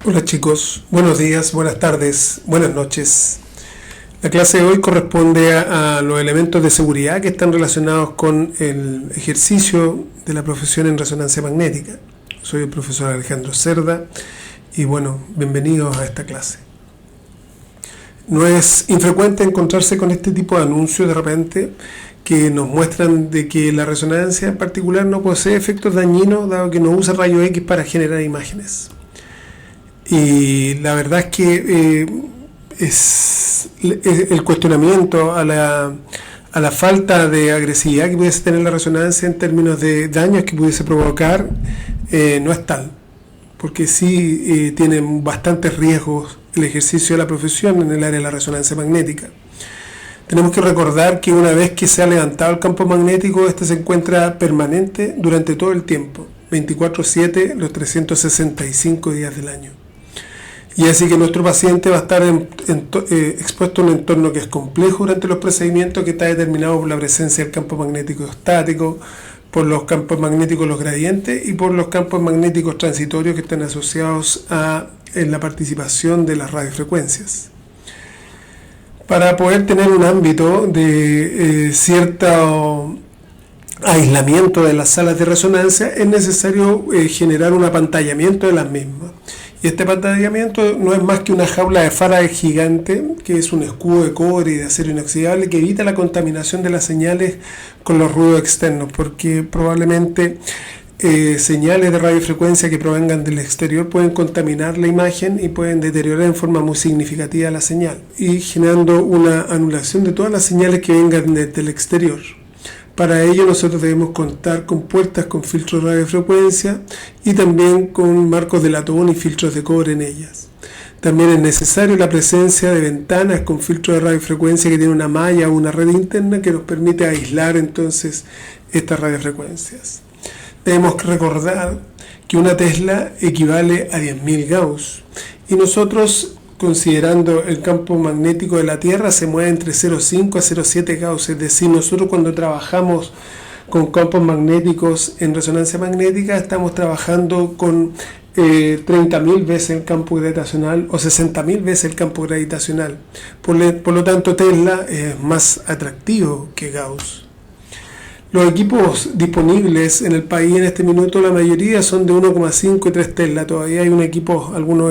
Hola chicos, buenos días, buenas tardes, buenas noches. La clase de hoy corresponde a los elementos de seguridad que están relacionados con el ejercicio de la profesión en resonancia magnética. Soy el profesor Alejandro Cerda y bueno, bienvenidos a esta clase. No es infrecuente encontrarse con este tipo de anuncios de repente que nos muestran de que la resonancia en particular no posee efectos dañinos dado que no usa rayos X para generar imágenes. Y la verdad es que es el cuestionamiento a la falta de agresividad que pudiese tener la resonancia en términos de daños que pudiese provocar no es tal, porque sí tienen bastantes riesgos el ejercicio de la profesión en el área de la resonancia magnética. Tenemos que recordar que una vez que se ha levantado el campo magnético, este se encuentra permanente durante todo el tiempo, 24/7, los 365 días del año. Y así que nuestro paciente va a estar expuesto a un entorno que es complejo durante los procedimientos, que está determinado por la presencia del campo magnético estático, por los campos magnéticos los gradientes y por los campos magnéticos transitorios que están asociados en la participación de las radiofrecuencias. Para poder tener un ámbito de cierto aislamiento de las salas de resonancia es necesario generar un apantallamiento de las mismas. Y este apantallamiento no es más que una jaula de Faraday gigante, que es un escudo de cobre y de acero inoxidable que evita la contaminación de las señales con los ruidos externos, porque probablemente señales de radiofrecuencia que provengan del exterior pueden contaminar la imagen y pueden deteriorar en forma muy significativa la señal, y generando una anulación de todas las señales que vengan desde el exterior. Para ello nosotros debemos contar con puertas con filtros de radiofrecuencia y también con marcos de latón y filtros de cobre en ellas. También es necesario la presencia de ventanas con filtros de radiofrecuencia que tienen una malla o una red interna que nos permite aislar entonces estas radiofrecuencias. Debemos recordar que una Tesla equivale a 10.000 Gauss y nosotros, considerando el campo magnético de la Tierra, se mueve entre 0,5 a 0,7 Gauss, es decir, nosotros cuando trabajamos con campos magnéticos en resonancia magnética estamos trabajando con 30.000 veces el campo gravitacional o 60.000 veces el campo gravitacional. Por lo tanto, Tesla es más atractivo que Gauss. Los equipos disponibles en el país en este minuto, la mayoría son de 1,5 y 3 Tesla. Todavía hay algunos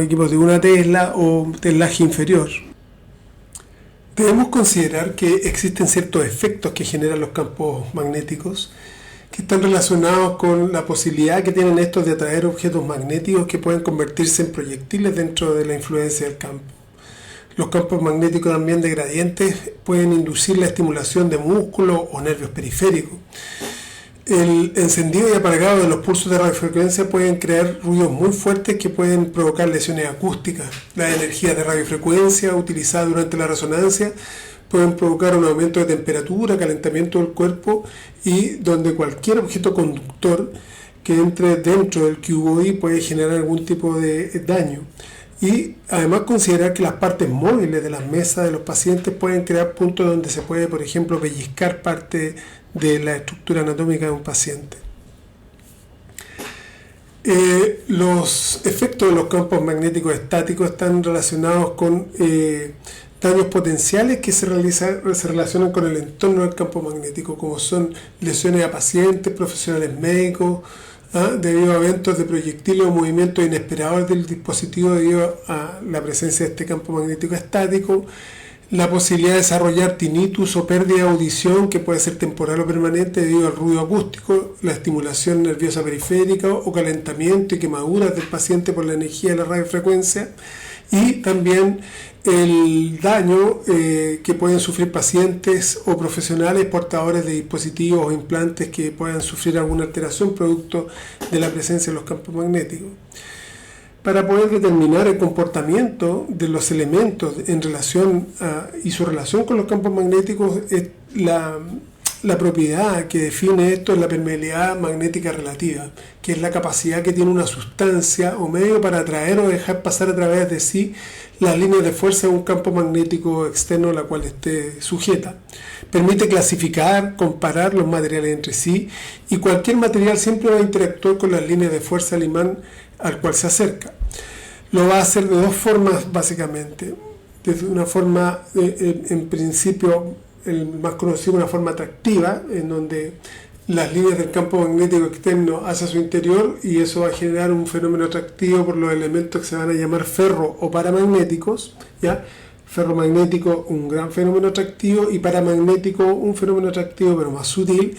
equipos de 1 Tesla o teslaje inferior. Debemos considerar que existen ciertos efectos que generan los campos magnéticos que están relacionados con la posibilidad que tienen estos de atraer objetos magnéticos que pueden convertirse en proyectiles dentro de la influencia del campo. Los campos magnéticos también de gradientes pueden inducir la estimulación de músculos o nervios periféricos. El encendido y apagado de los pulsos de radiofrecuencia pueden crear ruidos muy fuertes que pueden provocar lesiones acústicas. Las energías de radiofrecuencia utilizadas durante la resonancia pueden provocar un aumento de temperatura, calentamiento del cuerpo, y donde cualquier objeto conductor que entre dentro del QOI puede generar algún tipo de daño. Y además considerar que las partes móviles de las mesas de los pacientes pueden crear puntos donde se puede, por ejemplo, pellizcar parte de la estructura anatómica de un paciente. Los efectos de los campos magnéticos estáticos están relacionados con daños potenciales que se relacionan con el entorno del campo magnético, como son lesiones a pacientes, profesionales médicos, debido a eventos de proyectiles o movimientos inesperados del dispositivo debido a la presencia de este campo magnético estático, la posibilidad de desarrollar tinnitus o pérdida de audición que puede ser temporal o permanente debido al ruido acústico, la estimulación nerviosa periférica o calentamiento y quemaduras del paciente por la energía de la radiofrecuencia, y también el daño que pueden sufrir pacientes o profesionales portadores de dispositivos o implantes que puedan sufrir alguna alteración producto de la presencia de los campos magnéticos. Para poder determinar el comportamiento de los elementos en relación y su relación con los campos magnéticos, la propiedad que define esto es la permeabilidad magnética relativa, que es la capacidad que tiene una sustancia o medio para atraer o dejar pasar a través de sí las líneas de fuerza de un campo magnético externo a la cual esté sujeta. Permite clasificar, comparar los materiales entre sí, y cualquier material siempre va a interactuar con las líneas de fuerza del imán al cual se acerca. Lo va a hacer de dos formas básicamente. De una forma, en principio, el más conocido, una forma atractiva, en donde las líneas del campo magnético externo hacia su interior, y eso va a generar un fenómeno atractivo por los elementos que se van a llamar ferro o paramagnéticos, ¿ya? Ferromagnético, un gran fenómeno atractivo, y paramagnético, un fenómeno atractivo pero más sutil,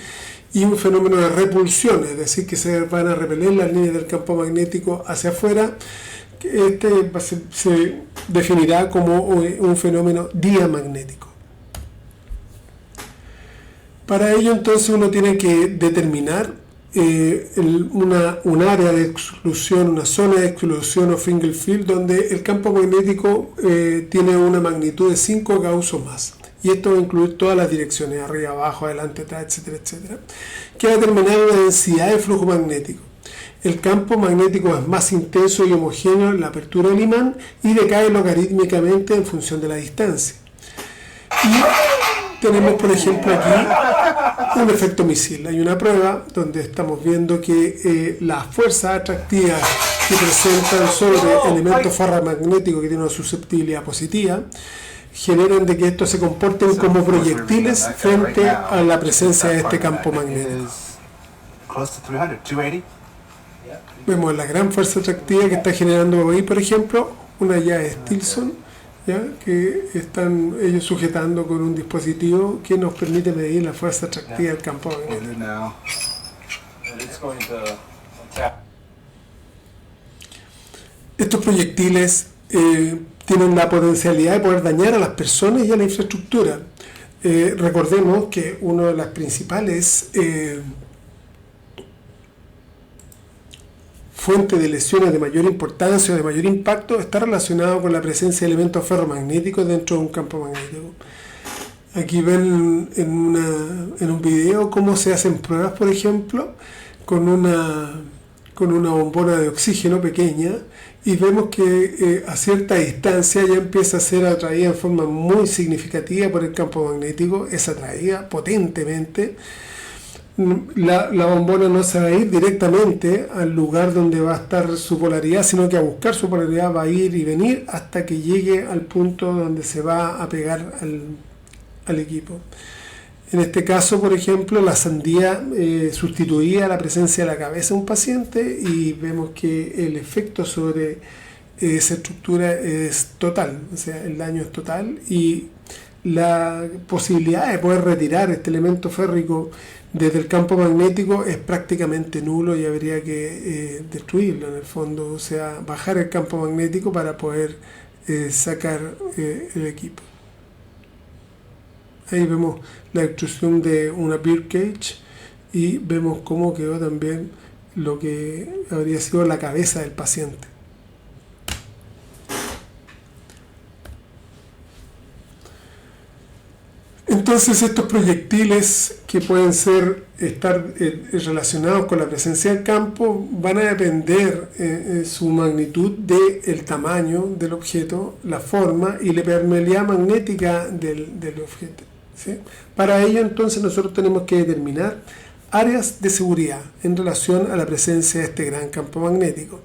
y un fenómeno de repulsión, es decir, que se van a repeler las líneas del campo magnético hacia afuera. Se definirá como un fenómeno diamagnético. Para ello, entonces, uno tiene que determinar un área de exclusión, una zona de exclusión o Fringle Field, donde el campo magnético tiene una magnitud de 5 Gauss o más. Y esto va a incluir todas las direcciones, arriba, abajo, adelante, atrás, etcétera, etcétera, que va a determinar una densidad de flujo magnético. El campo magnético es más intenso y homogéneo en la apertura del imán y decae logarítmicamente en función de la distancia. Y tenemos, por ejemplo, aquí un efecto misil. Hay una prueba donde estamos viendo que las fuerzas atractivas que presentan sobre elementos ferromagnéticos que tienen una susceptibilidad positiva generan de que estos se comporten como proyectiles frente a la presencia de este campo magnético. Vemos la gran fuerza atractiva que está generando ahí, por ejemplo, una llave Stilson, ¿ya? Que están ellos sujetando con un dispositivo que nos permite medir la fuerza atractiva del campo magnético. Estos proyectiles tienen la potencialidad de poder dañar a las personas y a la infraestructura. Recordemos que una de las principales fuente de lesiones de mayor importancia o de mayor impacto está relacionado con la presencia de elementos ferromagnéticos dentro de un campo magnético. Aquí ven en un video cómo se hacen pruebas, por ejemplo, con una bombona de oxígeno pequeña, y vemos que a cierta distancia ya empieza a ser atraída en forma muy significativa por el campo magnético, es atraída potentemente. La bombona no se va a ir directamente al lugar donde va a estar su polaridad, sino que a buscar su polaridad va a ir y venir hasta que llegue al punto donde se va a pegar al equipo. En este caso, por ejemplo, la sandía sustituía la presencia de la cabeza de un paciente, y vemos que el efecto sobre esa estructura es total, o sea, el daño es total, y la posibilidad de poder retirar este elemento férrico desde el campo magnético es prácticamente nulo, y habría que destruirlo en el fondo, o sea, bajar el campo magnético para poder sacar el equipo. Ahí vemos la extrusión de una beer cage y vemos cómo quedó también lo que habría sido la cabeza del paciente. Entonces, estos proyectiles que pueden estar relacionados con la presencia del campo van a depender en su magnitud del tamaño del objeto, la forma y la permeabilidad magnética del objeto, ¿sí? Para ello, entonces, nosotros tenemos que determinar áreas de seguridad en relación a la presencia de este gran campo magnético.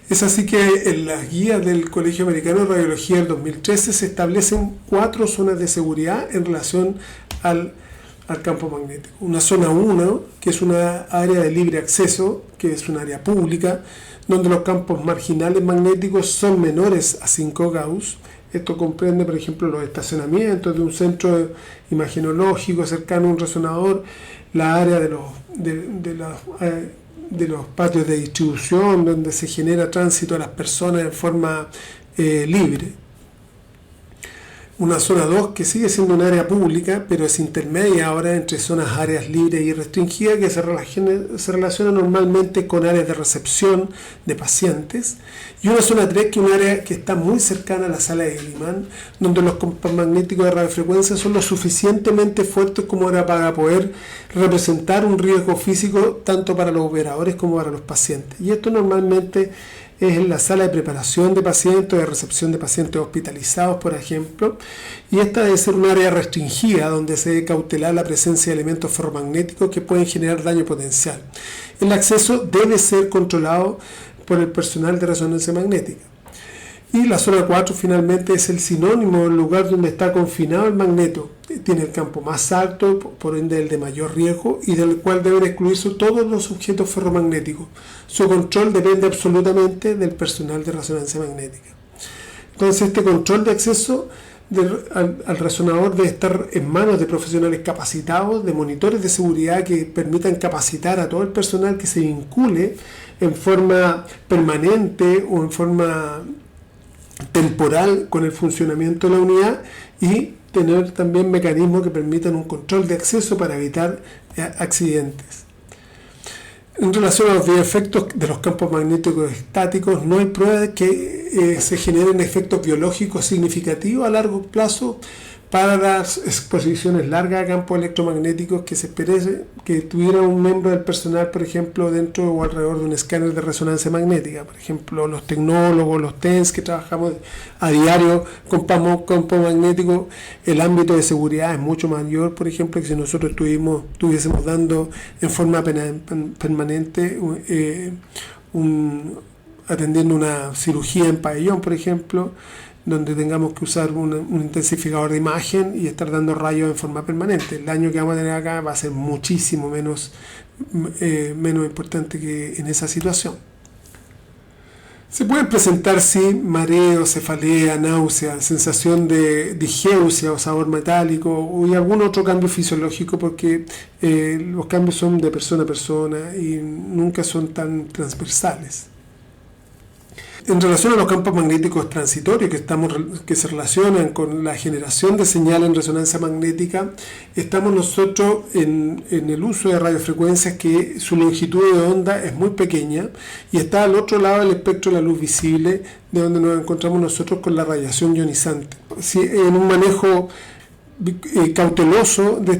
Es así que en las guías del Colegio Americano de Radiología del 2013 se establecen 4 zonas de seguridad en relación al campo magnético. Una zona 1, que es una área de libre acceso, que es un área pública, donde los campos marginales magnéticos son menores a 5 Gauss. Esto comprende, por ejemplo, los estacionamientos de un centro imagenológico cercano a un resonador, la área de los patios de distribución, donde se genera tránsito a las personas en forma libre. Una zona 2 que sigue siendo un área pública, pero es intermedia ahora entre áreas libres y restringidas, que se relaciona normalmente con áreas de recepción de pacientes. Y una zona 3, que es un área que está muy cercana a la sala de imán, donde los campos magnéticos de radiofrecuencia son lo suficientemente fuertes como para poder representar un riesgo físico tanto para los operadores como para los pacientes. Y esto normalmente es en la sala de preparación de pacientes, de recepción de pacientes hospitalizados, por ejemplo, y esta debe ser un área restringida donde se debe cautelar la presencia de elementos ferromagnéticos que pueden generar daño potencial. El acceso debe ser controlado por el personal de resonancia magnética. Y la zona 4 finalmente es el sinónimo del lugar donde está confinado el magneto. Tiene el campo más alto, por ende el de mayor riesgo, y del cual deben excluirse todos los objetos ferromagnéticos. Su control depende absolutamente del personal de resonancia magnética. Entonces este control de acceso al resonador debe estar en manos de profesionales capacitados, de monitores de seguridad que permitan capacitar a todo el personal que se vincule en forma permanente o en forma temporal con el funcionamiento de la unidad, y tener también mecanismos que permitan un control de acceso para evitar accidentes. En relación a los efectos de los campos magnéticos estáticos, no hay prueba de que se generen efectos biológicos significativos a largo plazo para las exposiciones largas a campos electromagnéticos que se espere que tuviera un miembro del personal, por ejemplo, dentro o alrededor de un escáner de resonancia magnética. Por ejemplo, los tecnólogos, los TENS que trabajamos a diario con campos magnéticos, el ámbito de seguridad es mucho mayor, por ejemplo, que si nosotros estuviésemos dando en forma permanente atendiendo una cirugía en pabellón, por ejemplo, donde tengamos que usar un intensificador de imagen y estar dando rayos en forma permanente. El daño que vamos a tener acá va a ser muchísimo menos importante que en esa situación. Se pueden presentar, sí, mareo, cefalea, náusea, sensación de digeusia o sabor metálico y algún otro cambio fisiológico, porque los cambios son de persona a persona y nunca son tan transversales. En relación a los campos magnéticos transitorios que se relacionan con la generación de señal en resonancia magnética, estamos nosotros en el uso de radiofrecuencias que su longitud de onda es muy pequeña y está al otro lado del espectro de la luz visible, de donde nos encontramos nosotros con la radiación ionizante. Si en un manejo cauteloso de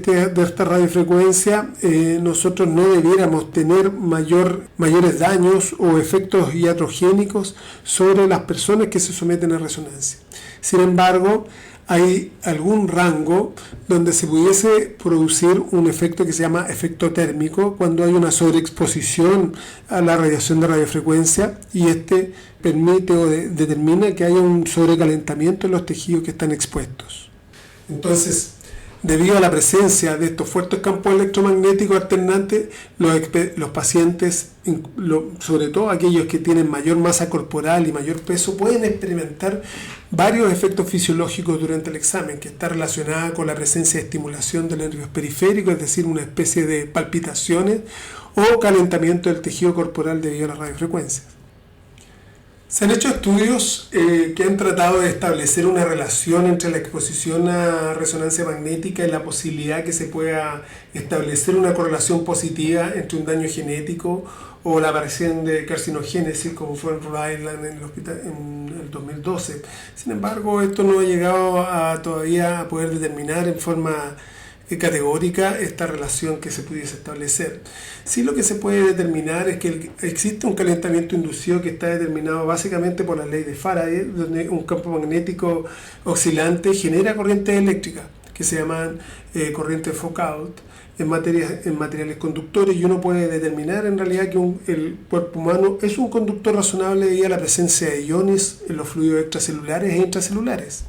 esta radiofrecuencia, nosotros no debiéramos tener mayores daños o efectos iatrogénicos sobre las personas que se someten a resonancia. Sin embargo, hay algún rango donde se pudiese producir un efecto que se llama efecto térmico, cuando hay una sobreexposición a la radiación de radiofrecuencia, y este permite o determina que haya un sobrecalentamiento en los tejidos que están expuestos. Entonces, debido a la presencia de estos fuertes campos electromagnéticos alternantes, los pacientes, sobre todo aquellos que tienen mayor masa corporal y mayor peso, pueden experimentar varios efectos fisiológicos durante el examen, que está relacionada con la presencia de estimulación de los nervios periféricos, es decir, una especie de palpitaciones o calentamiento del tejido corporal debido a las radiofrecuencias. Se han hecho estudios que han tratado de establecer una relación entre la exposición a resonancia magnética y la posibilidad que se pueda establecer una correlación positiva entre un daño genético o la aparición de carcinogénesis, como fue en Rhode Island en el 2012. Sin embargo, esto no ha llegado todavía a poder determinar en forma categórica esta relación que se pudiese establecer. Sí, lo que se puede determinar es que existe un calentamiento inducido que está determinado básicamente por la ley de Faraday, donde un campo magnético oscilante genera corrientes eléctricas que se llaman corrientes Foucault en materiales conductores, y uno puede determinar en realidad que el cuerpo humano es un conductor razonable debido a la presencia de iones en los fluidos extracelulares e intracelulares.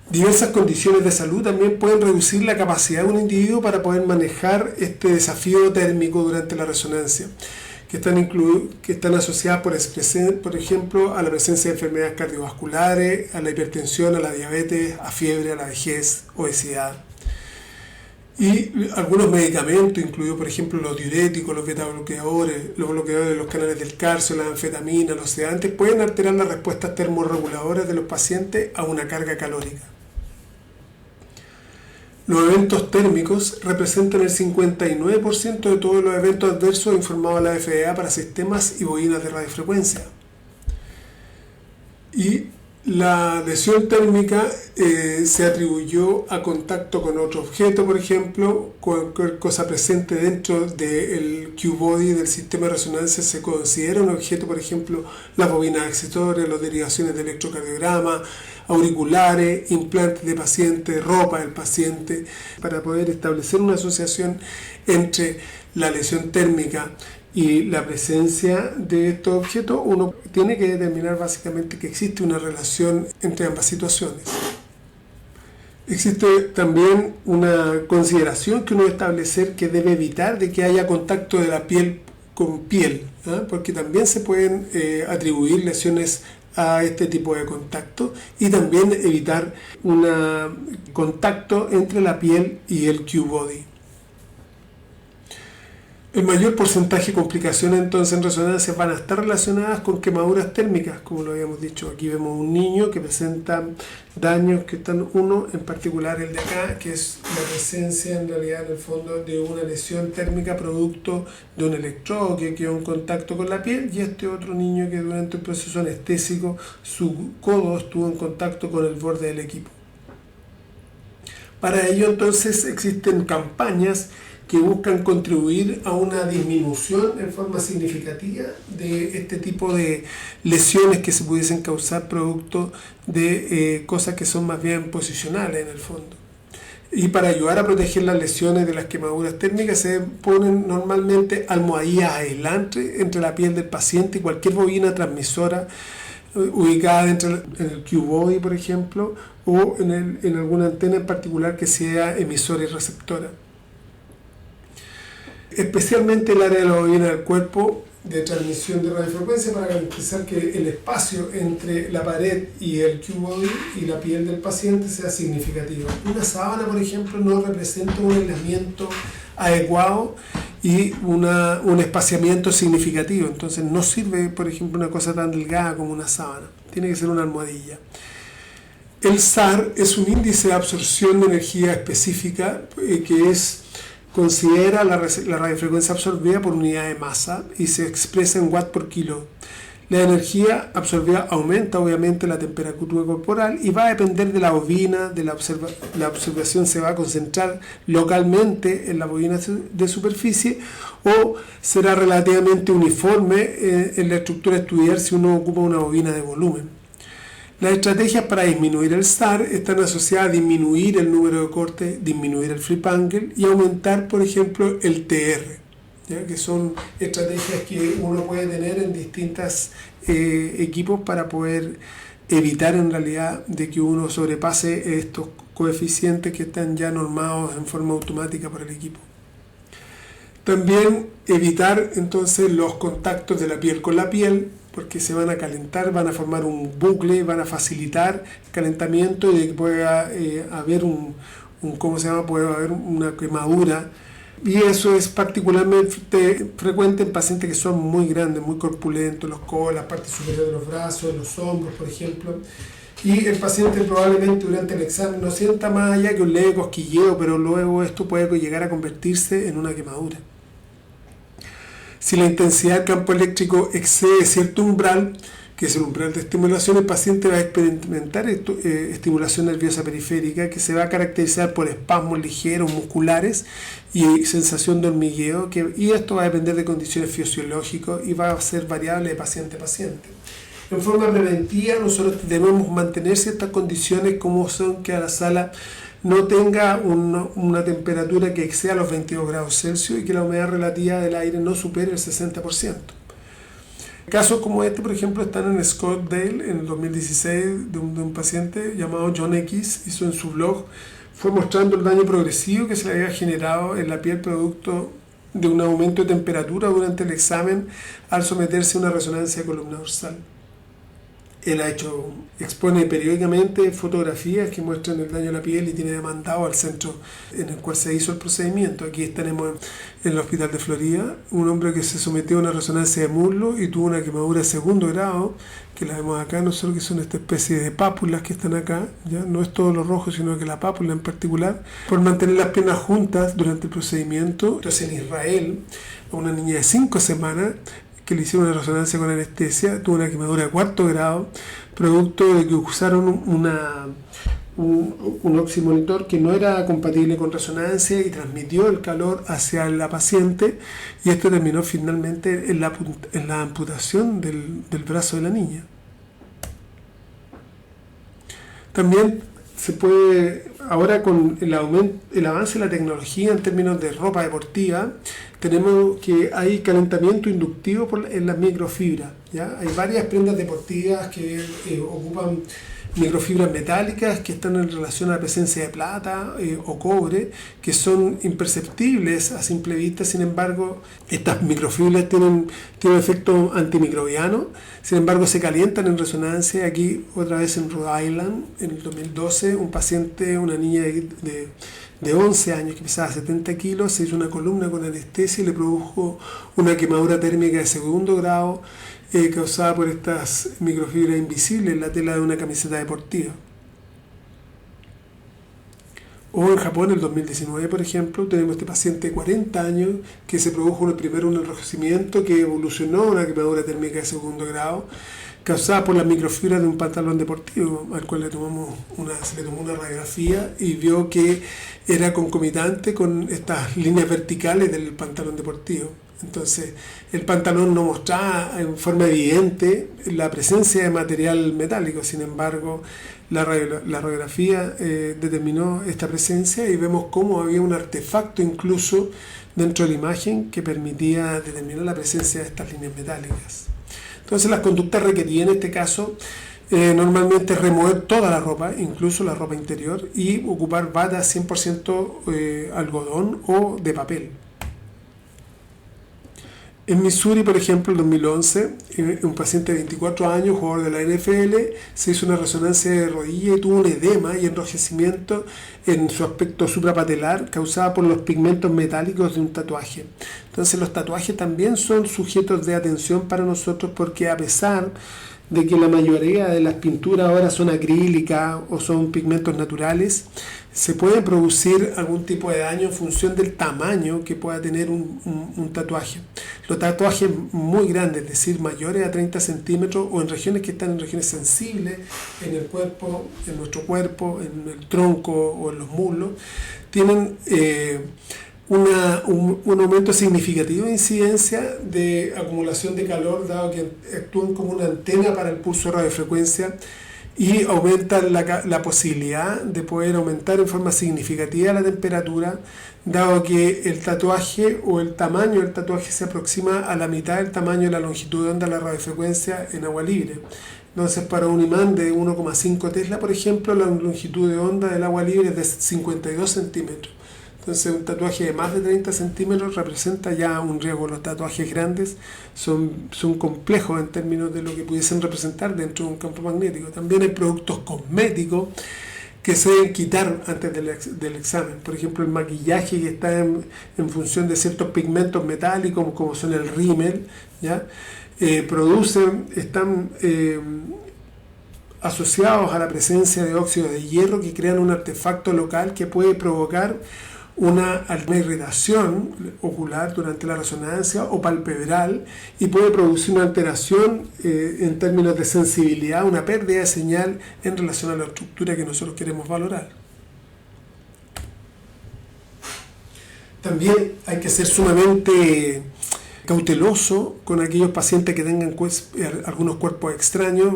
Diversas condiciones de salud también pueden reducir la capacidad de un individuo para poder manejar este desafío térmico durante la resonancia, que están asociadas por ejemplo a la presencia de enfermedades cardiovasculares, a la hipertensión, a la diabetes, a fiebre, a la vejez, obesidad. Y algunos medicamentos, incluidos por ejemplo los diuréticos, los betabloqueadores, los bloqueadores de los canales del calcio, las anfetaminas, los sedantes, pueden alterar las respuestas termorreguladoras de los pacientes a una carga calórica. Los eventos térmicos representan el 59% de todos los eventos adversos informados a la FDA para sistemas y bobinas de radiofrecuencia. Y la lesión térmica se atribuyó a contacto con otro objeto, por ejemplo, cualquier cosa presente dentro del Q-body del sistema de resonancia se considera un objeto, por ejemplo, las bobinas accesorias, las derivaciones de electrocardiograma, auriculares, implantes de paciente, ropa del paciente, para poder establecer una asociación entre la lesión térmica y la presencia de estos objetos, uno tiene que determinar básicamente que existe una relación entre ambas situaciones. Existe también una consideración que uno debe establecer que debe evitar de que haya contacto de la piel con piel, porque también se pueden atribuir lesiones a este tipo de contacto, y también evitar un contacto entre la piel y el Q-body. El mayor porcentaje de complicaciones entonces en resonancia van a estar relacionadas con quemaduras térmicas, como lo habíamos dicho. Aquí vemos un niño que presenta daños que están, uno en particular el de acá, que es la presencia en realidad en el fondo de una lesión térmica producto de un electrodo que quedó en contacto con la piel, y este otro niño que durante el proceso anestésico su codo estuvo en contacto con el borde del equipo. Para ello entonces existen campañas que buscan contribuir a una disminución en forma significativa de este tipo de lesiones que se pudiesen causar producto de cosas que son más bien posicionales en el fondo. Y para ayudar a proteger las lesiones de las quemaduras térmicas se ponen normalmente almohadillas aislantes entre la piel del paciente y cualquier bobina transmisora ubicada dentro en el Q-body, por ejemplo, o en alguna antena en particular que sea emisora y receptora. Especialmente el área de la bobina del cuerpo de transmisión de radiofrecuencia, para garantizar que el espacio entre la pared y el Q-body y la piel del paciente sea significativo. Una sábana, por ejemplo, no representa un aislamiento adecuado y un espaciamiento significativo. Entonces no sirve, por ejemplo, una cosa tan delgada como una sábana. Tiene que ser una almohadilla. El SAR es un índice de absorción de energía específica que considera la radiofrecuencia absorbida por unidad de masa y se expresa en watt por kilo. La energía absorbida aumenta obviamente la temperatura corporal y va a depender de la bobina, la observación se va a concentrar localmente en la bobina de superficie o será relativamente uniforme en la estructura a estudiar si uno ocupa una bobina de volumen. Las estrategias para disminuir el SAR están asociadas a disminuir el número de cortes, disminuir el flip angle y aumentar, por ejemplo, el TR, ¿ya? Que son estrategias que uno puede tener en distintos equipos para poder evitar en realidad de que uno sobrepase estos coeficientes que están ya normados en forma automática por el equipo. También evitar entonces los contactos de la piel con la piel, porque se van a calentar, van a formar un bucle, van a facilitar el calentamiento y de que pueda haber puede haber una quemadura. Y eso es particularmente frecuente en pacientes que son muy grandes, muy corpulentos, los codos, la parte superior de los brazos, los hombros, por ejemplo. Y el paciente probablemente durante el examen no sienta más allá que un leve cosquilleo, pero luego esto puede llegar a convertirse en una quemadura. Si la intensidad del campo eléctrico excede cierto umbral, que es el umbral de estimulación, el paciente va a experimentar estimulación nerviosa periférica que se va a caracterizar por espasmos ligeros musculares y sensación de hormigueo, y esto va a depender de condiciones fisiológicas y va a ser variable de paciente a paciente. En forma preventiva, nosotros debemos mantener ciertas condiciones como son que a la sala no tenga una temperatura que exceda los 22 grados Celsius y que la humedad relativa del aire no supere el 60%. Casos como este, por ejemplo, están en Scottsdale en el 2016 de un paciente llamado John X. Hizo en su blog, fue mostrando el daño progresivo que se le había generado en la piel producto de un aumento de temperatura durante el examen al someterse a una resonancia de columna dorsal. Él expone periódicamente fotografías que muestran el daño a la piel y tiene demandado al centro en el cual se hizo el procedimiento. Aquí tenemos en el hospital de Florida un hombre que se sometió a una resonancia de muslo y tuvo una quemadura de segundo grado, que la vemos acá, nosotros que son esta especie de pápulas que están acá, ¿ya? No es todo lo rojo, sino que la pápula en particular, por mantener las piernas juntas durante el procedimiento. Entonces en Israel, a una niña de 5 semanas, que le hicieron una resonancia con anestesia, tuvo una quemadura de 4º grado, producto de que usaron un oximonitor que no era compatible con resonancia y transmitió el calor hacia la paciente, y esto terminó finalmente en la amputación del brazo de la niña. También se puede, ahora con el avance de la tecnología en términos de ropa deportiva, tenemos que hay calentamiento inductivo en las microfibras, ¿ya? Hay varias prendas deportivas que ocupan microfibras metálicas que están en relación a la presencia de plata o cobre, que son imperceptibles a simple vista. Sin embargo, estas microfibras tienen efecto antimicrobiano, sin embargo se calientan en resonancia. Aquí otra vez en Rhode Island, en el 2012, un paciente, una niña de 11 años que pesaba 70 kilos, se hizo una columna con anestesia y le produjo una quemadura térmica de 2º grado, causada por estas microfibras invisibles en la tela de una camiseta deportiva. O en Japón, en el 2019, por ejemplo, tenemos este paciente de 40 años que se produjo primero un enrojecimiento que evolucionó a una quemadura térmica de 2º grado, causada por las microfibras de un pantalón deportivo, al cual se le tomó una radiografía y vio que era concomitante con estas líneas verticales del pantalón deportivo. Entonces, el pantalón no mostraba en forma evidente la presencia de material metálico. Sin embargo, la radiografía determinó esta presencia y vemos cómo había un artefacto incluso dentro de la imagen que permitía determinar la presencia de estas líneas metálicas. Entonces, las conductas requeridas en este caso normalmente remover toda la ropa, incluso la ropa interior, y ocupar batas 100% algodón o de papel. En Missouri, por ejemplo, en 2011, un paciente de 24 años, jugador de la NFL, se hizo una resonancia de rodilla y tuvo un edema y enrojecimiento en su aspecto suprapatelar causada por los pigmentos metálicos de un tatuaje. Entonces, los tatuajes también son sujetos de atención para nosotros, porque a pesar de que la mayoría de las pinturas ahora son acrílicas o son pigmentos naturales, se puede producir algún tipo de daño en función del tamaño que pueda tener un tatuaje. Los tatuajes muy grandes, es decir, mayores a 30 centímetros o en regiones que están en regiones sensibles en el cuerpo, en nuestro cuerpo, en el tronco o en los muslos, tienen un aumento significativo de incidencia de acumulación de calor, dado que actúan como una antena para el pulso de radiofrecuencia y aumentan la posibilidad de poder aumentar en forma significativa la temperatura, dado que el tatuaje o el tamaño del tatuaje se aproxima a la mitad del tamaño de la longitud de onda de la radiofrecuencia en agua libre. Entonces, para un imán de 1,5 Tesla, por ejemplo, la longitud de onda del agua libre es de 52 centímetros. Entonces, un tatuaje de más de 30 centímetros representa ya un riesgo. Los tatuajes grandes son complejos en términos de lo que pudiesen representar dentro de un campo magnético. También hay productos cosméticos que se deben quitar antes del examen. Por ejemplo, el maquillaje que está en función de ciertos pigmentos metálicos, como son el rímel, ¿ya? Están asociados a la presencia de óxidos de hierro que crean un artefacto local que puede provocar una irritación ocular durante la resonancia o palpebral y puede producir una alteración en términos de sensibilidad, una pérdida de señal en relación a la estructura que nosotros queremos valorar. También hay que ser sumamente cauteloso con aquellos pacientes que tengan algunos cuerpos extraños,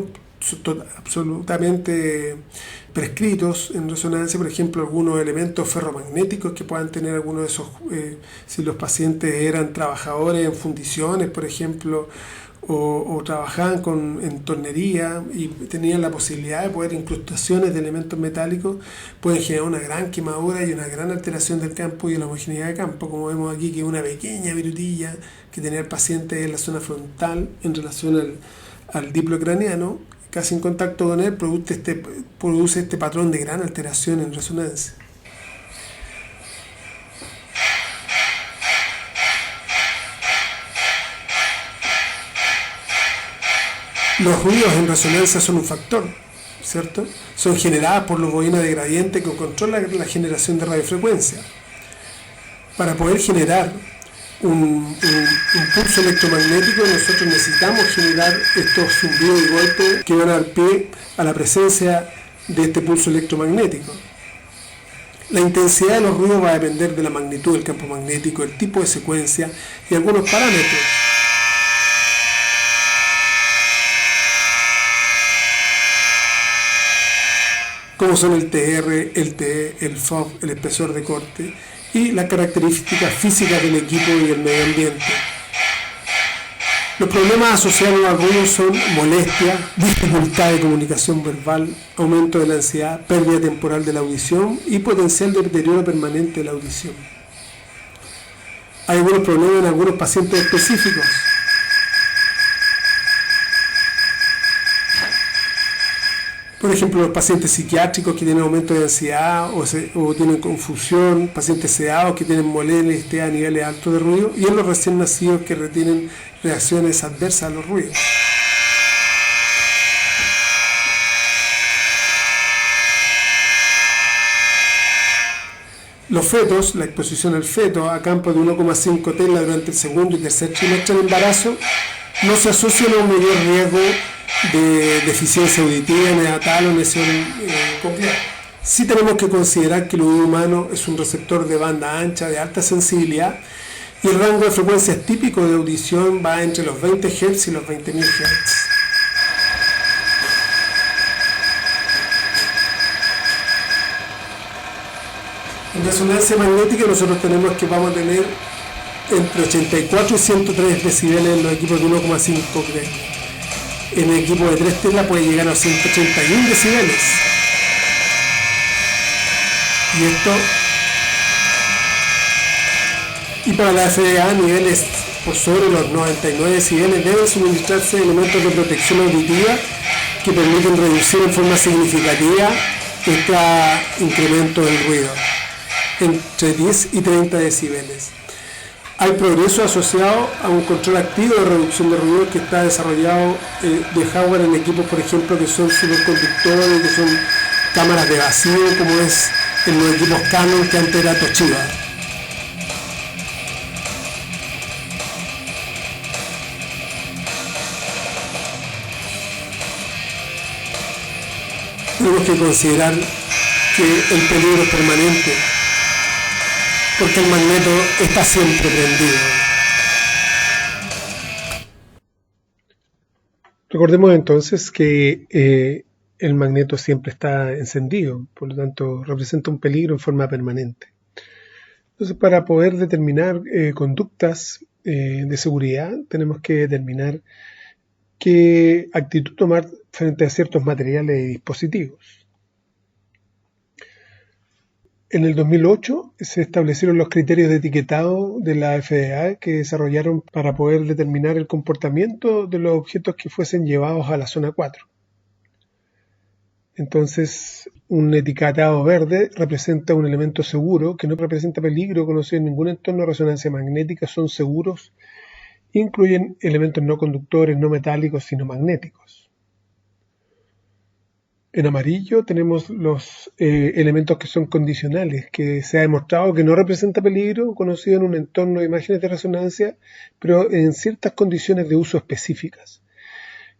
absolutamente prescritos en resonancia, por ejemplo, algunos elementos ferromagnéticos que puedan tener algunos de esos, si los pacientes eran trabajadores en fundiciones, por ejemplo, o trabajaban en tornería y tenían la posibilidad de poder incrustaciones de elementos metálicos, pueden generar una gran quemadura y una gran alteración del campo y de la homogeneidad de campo, como vemos aquí, que una pequeña virutilla que tenía el paciente en la zona frontal en relación al diplo craneano, casi en contacto con él, produce este patrón de gran alteración en resonancia. Los ruidos en resonancia son un factor, ¿cierto? Son generadas por los bobinas de gradiente que controlan la generación de radiofrecuencia. Para poder generar un pulso electromagnético, nosotros necesitamos generar estos zumbidos y golpes que van al pie a la presencia de este pulso electromagnético. La intensidad de los ruidos va a depender de la magnitud del campo magnético, el tipo de secuencia y algunos parámetros. como son el TR, el TE, el FOB, el espesor de corte y las características físicas del equipo y del medio ambiente. Los problemas asociados a ruido son molestia, dificultad de comunicación verbal, aumento de la ansiedad, pérdida temporal de la audición y potencial de deterioro permanente de la audición. Hay algunos problemas en algunos pacientes específicos. Por ejemplo, los pacientes psiquiátricos que tienen aumento de ansiedad o tienen confusión, pacientes sedados que tienen molestia a niveles altos de ruido y en los recién nacidos que retienen reacciones adversas a los ruidos. Los fetos, la exposición al feto a campos de 1,5 tesla durante el segundo y tercer trimestre del embarazo no se asocian a un mayor riesgo de deficiencia auditiva neonatal o lesión coclear. Sí tenemos que considerar que el oído humano es un receptor de banda ancha de alta sensibilidad y el rango de frecuencias típico de audición va entre los 20 Hz y los 20.000 Hz. En resonancia magnética nosotros tenemos que vamos a tener entre 84 y 103 decibeles en los equipos de 1,5 Hz. En el equipo de 3 tesla puede llegar a 131 decibeles. Y para la FDA, niveles por sobre los 99 decibeles deben suministrarse elementos de protección auditiva que permiten reducir en forma significativa este incremento del ruido, entre 10 y 30 decibeles. Hay progreso asociado a un control activo de reducción de ruido que está desarrollado de hardware en equipos, por ejemplo, que son superconductores, que son cámaras de vacío, como es en los equipos Canon, que antes era Toshiba. Tenemos que considerar que el peligro es permanente, porque el magneto está siempre prendido. Recordemos entonces que el magneto siempre está encendido, por lo tanto representa un peligro en forma permanente. Entonces, para poder determinar conductas de seguridad, tenemos que determinar qué actitud tomar frente a ciertos materiales y dispositivos. En el 2008 se establecieron los criterios de etiquetado de la FDA que desarrollaron para poder determinar el comportamiento de los objetos que fuesen llevados a la zona 4. Entonces, un etiquetado verde representa un elemento seguro que no representa peligro conocido en ningún entorno de resonancia magnética, son seguros, incluyen elementos no conductores, no metálicos, sino magnéticos. En amarillo tenemos los elementos que son condicionales, que se ha demostrado que no representa peligro, conocido en un entorno de imágenes de resonancia, pero en ciertas condiciones de uso específicas.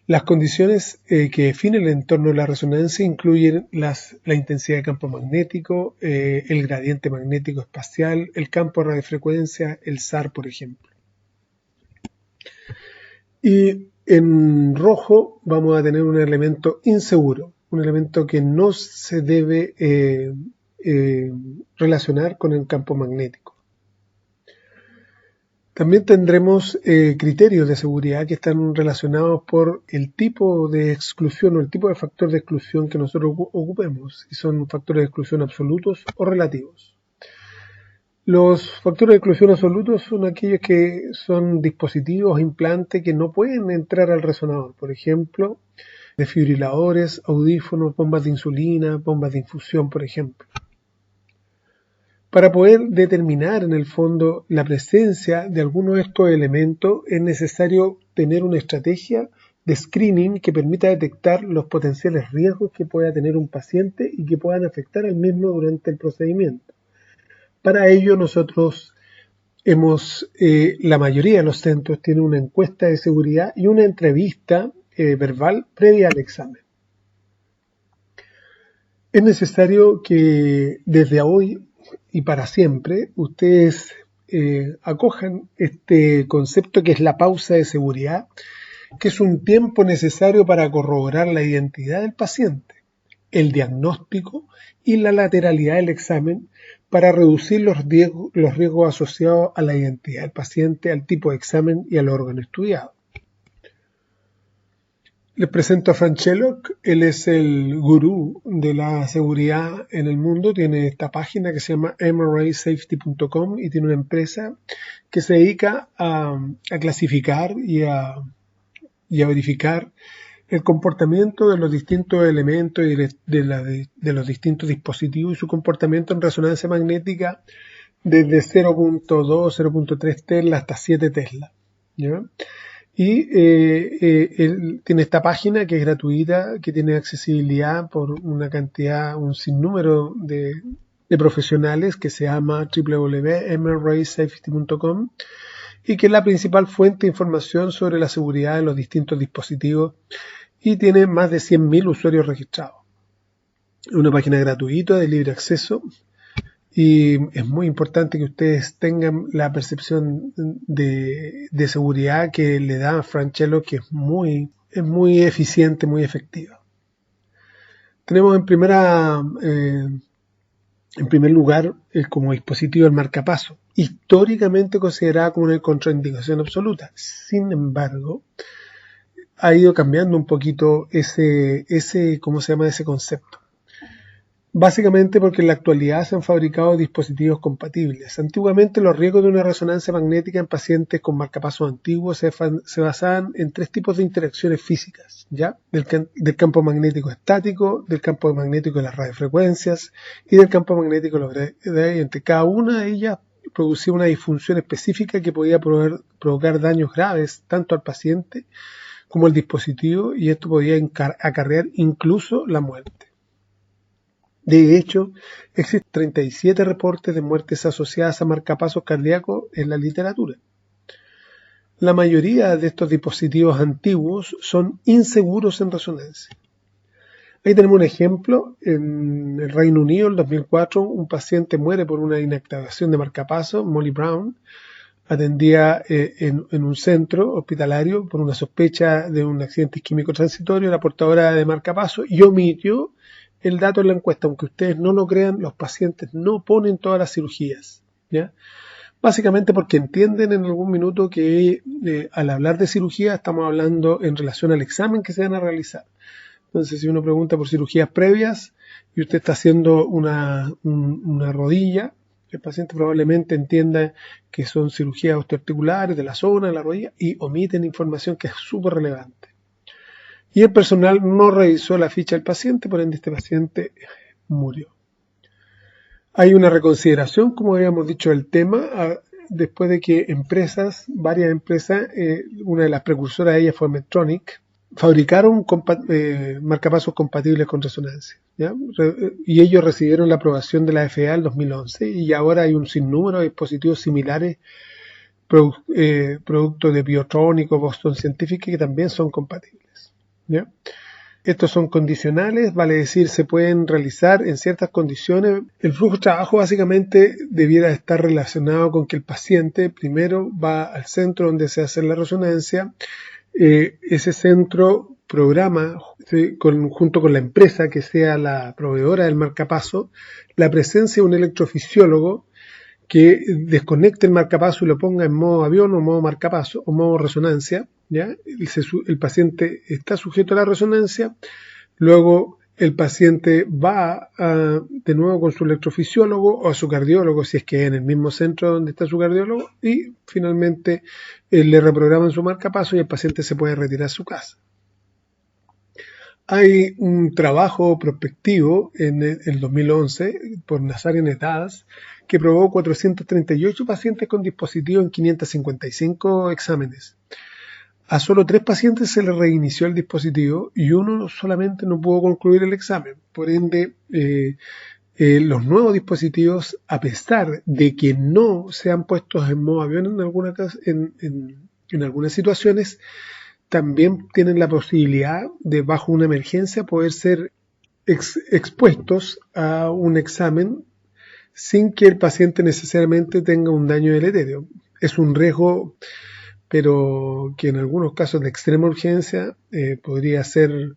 Las condiciones que definen el entorno de la resonancia incluyen la intensidad de campo magnético, el gradiente magnético espacial, el campo de radiofrecuencia, el SAR, por ejemplo. Y en rojo vamos a tener un elemento inseguro, un elemento que no se debe relacionar con el campo magnético. También tendremos criterios de seguridad que están relacionados por el tipo de exclusión o el tipo de factor de exclusión que nosotros ocupemos, si son factores de exclusión absolutos o relativos. Los factores de exclusión absolutos son aquellos que son dispositivos, implantes que no pueden entrar al resonador, por ejemplo, desfibriladores, audífonos, bombas de insulina, bombas de infusión, por ejemplo. Para poder determinar en el fondo la presencia de alguno de estos elementos es necesario tener una estrategia de screening que permita detectar los potenciales riesgos que pueda tener un paciente y que puedan afectar al mismo durante el procedimiento. Para ello nosotros la mayoría de los centros tienen una encuesta de seguridad y una entrevista verbal previa al examen. Es necesario que desde hoy y para siempre ustedes acojan este concepto que es la pausa de seguridad, que es un tiempo necesario para corroborar la identidad del paciente. el diagnóstico y la lateralidad del examen para reducir los riesgos asociados a la identidad del paciente, al tipo de examen y al órgano estudiado. Les presento a Francesco. Él es el gurú de la seguridad en el mundo. Tiene esta página que se llama mrasafety.com y tiene una empresa que se dedica a clasificar y a verificar el comportamiento de los distintos elementos y de los distintos dispositivos y su comportamiento en resonancia magnética desde 0.2, 0.3 Tesla hasta 7 Tesla. ¿Ya? Y él tiene esta página que es gratuita, que tiene accesibilidad por un sinnúmero de profesionales, que se llama www.mrasafety.com y que es la principal fuente de información sobre la seguridad de los distintos dispositivos y tiene más de 100.000 usuarios registrados. Es una página gratuita de libre acceso. Y es muy importante que ustedes tengan la percepción de seguridad que le da a Francesco, que es muy eficiente, muy efectiva. Tenemos en primer lugar como dispositivo el marcapaso, históricamente considerado como una contraindicación absoluta. Sin embargo, ha ido cambiando un poquito ese concepto. Básicamente porque en la actualidad se han fabricado dispositivos compatibles. Antiguamente los riesgos de una resonancia magnética en pacientes con marcapasos antiguos se basaban en 3 tipos de interacciones físicas, ¿ya? Del campo magnético estático, del campo magnético de las radiofrecuencias y del campo magnético de los gradientes. Cada una de ellas producía una disfunción específica que podía provocar daños graves tanto al paciente como al dispositivo, y esto podía acarrear incluso la muerte. De hecho, existen 37 reportes de muertes asociadas a marcapasos cardíacos en la literatura. La mayoría de estos dispositivos antiguos son inseguros en resonancia. Ahí tenemos un ejemplo. En el Reino Unido, en 2004, un paciente muere por una inactivación de marcapasos. Molly Brown atendía en un centro hospitalario por una sospecha de un accidente isquémico transitorio, la portadora de marcapasos, y omitió el dato en la encuesta. Aunque ustedes no lo crean, los pacientes no ponen todas las cirugías, ¿ya? Básicamente porque entienden en algún minuto que al hablar de cirugía estamos hablando en relación al examen que se van a realizar. Entonces, si uno pregunta por cirugías previas y usted está haciendo una rodilla, el paciente probablemente entienda que son cirugías osteoarticulares de la zona de la rodilla y omiten información que es súper relevante. Y el personal no revisó la ficha del paciente, por ende este paciente murió. Hay una reconsideración, como habíamos dicho, del tema, después de que varias empresas, una de las precursoras de ellas fue Medtronic, fabricaron marcapasos compatibles con resonancia, ¿ya? Y ellos recibieron la aprobación de la FDA en 2011 y ahora hay un sinnúmero de dispositivos similares, productos de Biotronic, Boston Scientific, que también son compatibles, ¿ya? Estos son condicionales, vale decir, se pueden realizar en ciertas condiciones. El flujo de trabajo básicamente debiera estar relacionado con que el paciente primero va al centro donde se hace la resonancia. Ese centro programa, junto con la empresa que sea la proveedora del marcapaso, la presencia de un electrofisiólogo que desconecte el marcapaso y lo ponga en modo avión o modo marcapaso o modo resonancia, ¿ya? El paciente está sujeto a la resonancia, luego el paciente va de nuevo con su electrofisiólogo o a su cardiólogo, si es que es en el mismo centro donde está su cardiólogo, y finalmente le reprograman su marcapaso y el paciente se puede retirar a su casa. Hay un trabajo prospectivo en el 2011 por Nazarian et al. Que probó 438 pacientes con dispositivos en 555 exámenes. A solo 3 pacientes se les reinició el dispositivo y uno solamente no pudo concluir el examen. Por ende, los nuevos dispositivos, a pesar de que no sean puestos en modo avión en algunas situaciones, también tienen la posibilidad de, bajo una emergencia, poder ser expuestos a un examen sin que el paciente necesariamente tenga un daño deletério. Es un riesgo, pero que en algunos casos de extrema urgencia podría ser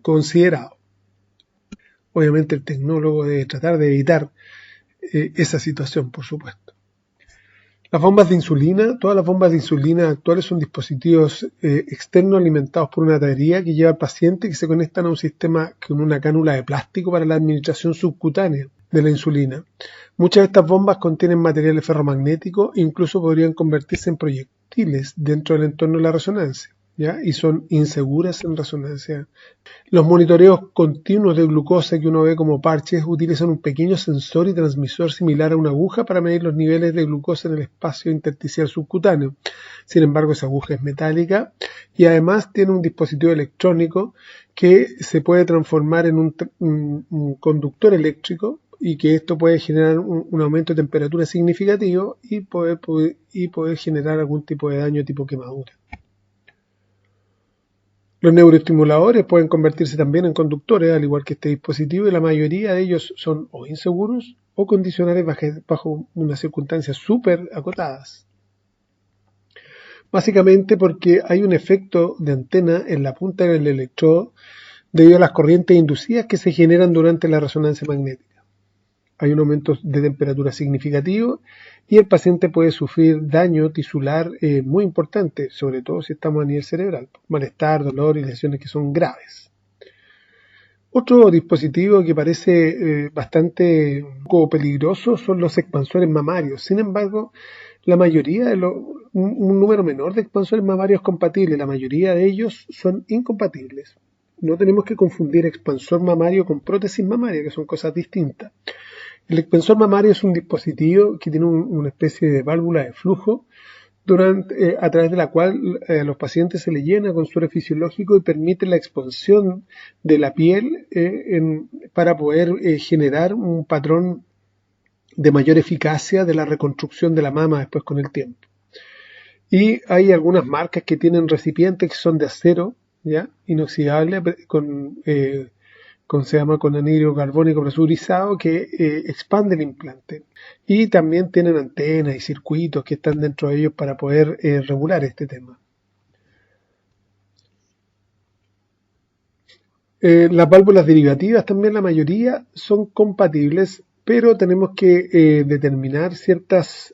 considerado. Obviamente el tecnólogo debe tratar de evitar esa situación, por supuesto. Las bombas de insulina, todas las bombas de insulina actuales son dispositivos externos alimentados por una batería que lleva al paciente, que se conectan a un sistema con una cánula de plástico para la administración subcutánea de la insulina. Muchas de estas bombas contienen materiales ferromagnéticos e incluso podrían convertirse en proyectiles dentro del entorno de la resonancia, ¿ya? Y son inseguras en resonancia. Los monitoreos continuos de glucosa que uno ve como parches utilizan un pequeño sensor y transmisor similar a una aguja para medir los niveles de glucosa en el espacio intersticial subcutáneo. Sin embargo, esa aguja es metálica y además tiene un dispositivo electrónico que se puede transformar en un conductor eléctrico, y que esto puede generar un aumento de temperatura significativo y poder generar algún tipo de daño tipo quemadura. Los neuroestimuladores pueden convertirse también en conductores, al igual que este dispositivo, y la mayoría de ellos son o inseguros o condicionales bajo unas circunstancias súper acotadas. Básicamente porque hay un efecto de antena en la punta del electrodo debido a las corrientes inducidas que se generan durante la resonancia magnética. Hay un aumento de temperatura significativo y el paciente puede sufrir daño tisular muy importante, sobre todo si estamos a nivel cerebral, malestar, dolor y lesiones que son graves. Otro dispositivo que parece bastante poco peligroso son los expansores mamarios. Sin embargo, la mayoría de un número menor de expansores mamarios es compatible, la mayoría de ellos son incompatibles. No tenemos que confundir expansor mamario con prótesis mamaria, que son cosas distintas. El expansor mamario es un dispositivo que tiene una especie de válvula de flujo a través de la cual a los pacientes se les llena con suero fisiológico y permite la expansión de la piel para poder generar un patrón de mayor eficacia de la reconstrucción de la mama después con el tiempo. Y hay algunas marcas que tienen recipientes que son de acero, ¿ya? Inoxidable, con anhídrido carbónico presurizado que expande el implante. Y también tienen antenas y circuitos que están dentro de ellos para poder regular este tema. Las válvulas derivativas también, la mayoría, son compatibles, pero tenemos que determinar ciertas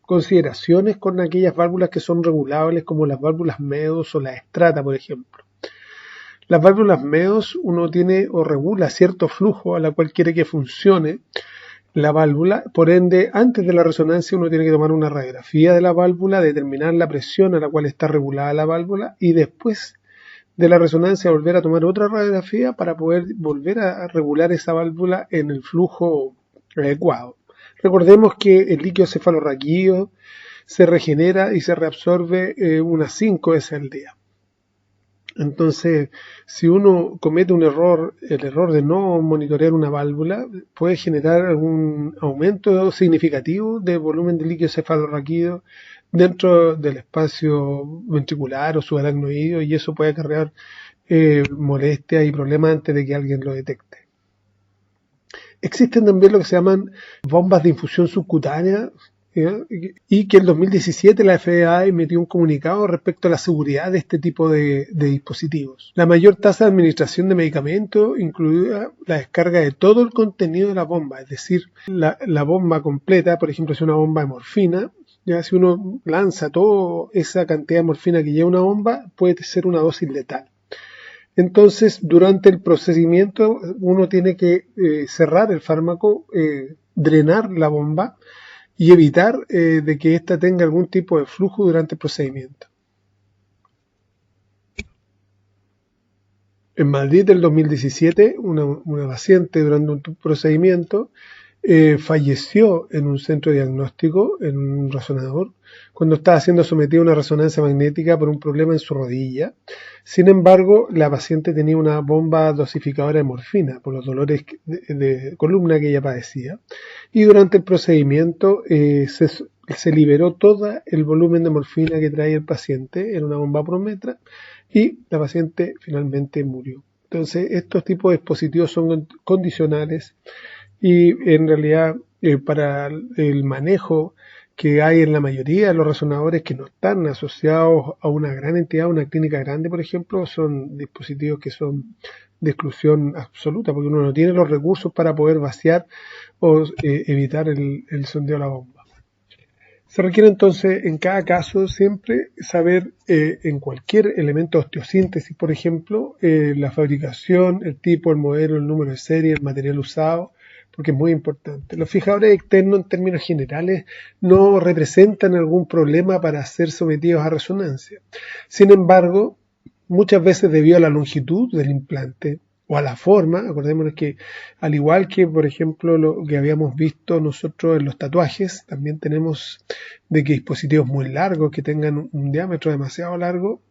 consideraciones con aquellas válvulas que son regulables, como las válvulas Meadows o la Strata, por ejemplo. Las válvulas Meadows uno tiene o regula cierto flujo a la cual quiere que funcione la válvula, por ende, antes de la resonancia uno tiene que tomar una radiografía de la válvula, determinar la presión a la cual está regulada la válvula y después de la resonancia volver a tomar otra radiografía para poder volver a regular esa válvula en el flujo adecuado. Recordemos que el líquido cefalorraquídeo se regenera y se reabsorbe unas 5 veces al día. Entonces, si uno comete un error, el error de no monitorear una válvula, puede generar algún aumento significativo de volumen de líquido cefalorraquídeo dentro del espacio ventricular o subaracnoideo, y eso puede acarrear molestias y problemas antes de que alguien lo detecte. Existen también lo que se llaman bombas de infusión subcutánea, y que en 2017 la FDA emitió un comunicado respecto a la seguridad de este tipo de dispositivos. La mayor tasa de administración de medicamentos incluía la descarga de todo el contenido de la bomba, es decir, la bomba completa, por ejemplo, si una bomba de morfina, ya si uno lanza toda esa cantidad de morfina que lleva una bomba, puede ser una dosis letal. Entonces, durante el procedimiento, uno tiene que cerrar el fármaco, drenar la bomba, y evitar de que ésta tenga algún tipo de flujo durante el procedimiento. En Madrid del 2017, una paciente durante un procedimiento falleció en un centro de diagnóstico, en un resonador, cuando estaba siendo sometida a una resonancia magnética por un problema en su rodilla. Sin embargo, la paciente tenía una bomba dosificadora de morfina por los dolores de columna que ella padecía. Y durante el procedimiento se liberó todo el volumen de morfina que traía el paciente en una bomba Prometra y la paciente finalmente murió. Entonces, estos tipos de dispositivos son condicionales y en realidad para el manejo que hay en la mayoría de los resonadores que no están asociados a una gran entidad, una clínica grande, por ejemplo, son dispositivos que son de exclusión absoluta, porque uno no tiene los recursos para poder vaciar o evitar el sondeo de la bomba. Se requiere entonces en cada caso siempre saber en cualquier elemento de osteosíntesis, por ejemplo, la fabricación, el tipo, el modelo, el número de serie, el material usado, porque es muy importante. Los fijadores externos en términos generales no representan algún problema para ser sometidos a resonancia. Sin embargo, muchas veces debido a la longitud del implante o a la forma, acordémonos que al igual que por ejemplo lo que habíamos visto nosotros en los tatuajes, también tenemos de que dispositivos muy largos que tengan un diámetro demasiado largo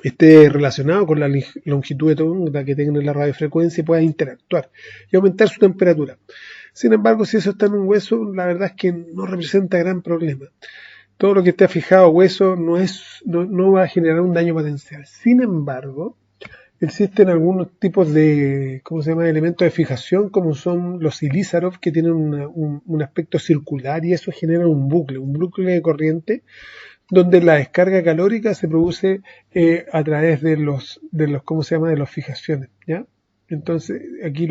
esté relacionado con la longitud de onda que tengan en la radiofrecuencia y pueda interactuar y aumentar su temperatura. Sin embargo, si eso está en un hueso, la verdad es que no representa gran problema. Todo lo que esté fijado a hueso no va a generar un daño potencial. Sin embargo, existen algunos tipos de, elementos de fijación, como son los Ilizarov, que tienen un aspecto circular y eso genera un bucle de corriente, donde la descarga calórica se produce a través de los fijaciones, ¿ya? Entonces, aquí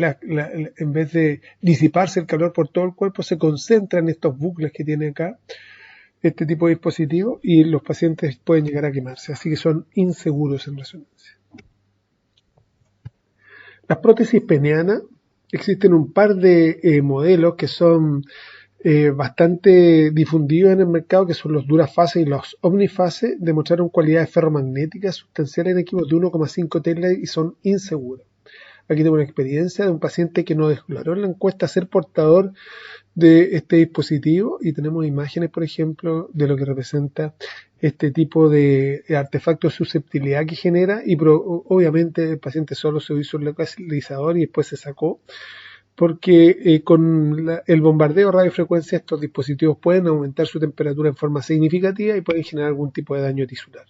en vez de disiparse el calor por todo el cuerpo, se concentra en estos bucles que tiene acá este tipo de dispositivo y los pacientes pueden llegar a quemarse, así que son inseguros en resonancia. Las prótesis penianas, existen un par de modelos que son bastante difundidos en el mercado, que son los Durafase y los Omnifase, demostraron cualidades ferromagnéticas sustanciales en equipos de 1,5 Tesla y son inseguros. Aquí tengo una experiencia de un paciente que nos declaró en la encuesta ser portador de este dispositivo y tenemos imágenes, por ejemplo, de lo que representa este tipo de artefacto de susceptibilidad que genera y obviamente el paciente solo se hizo un localizador y después se sacó porque con el bombardeo de radiofrecuencia estos dispositivos pueden aumentar su temperatura en forma significativa y pueden generar algún tipo de daño tisular.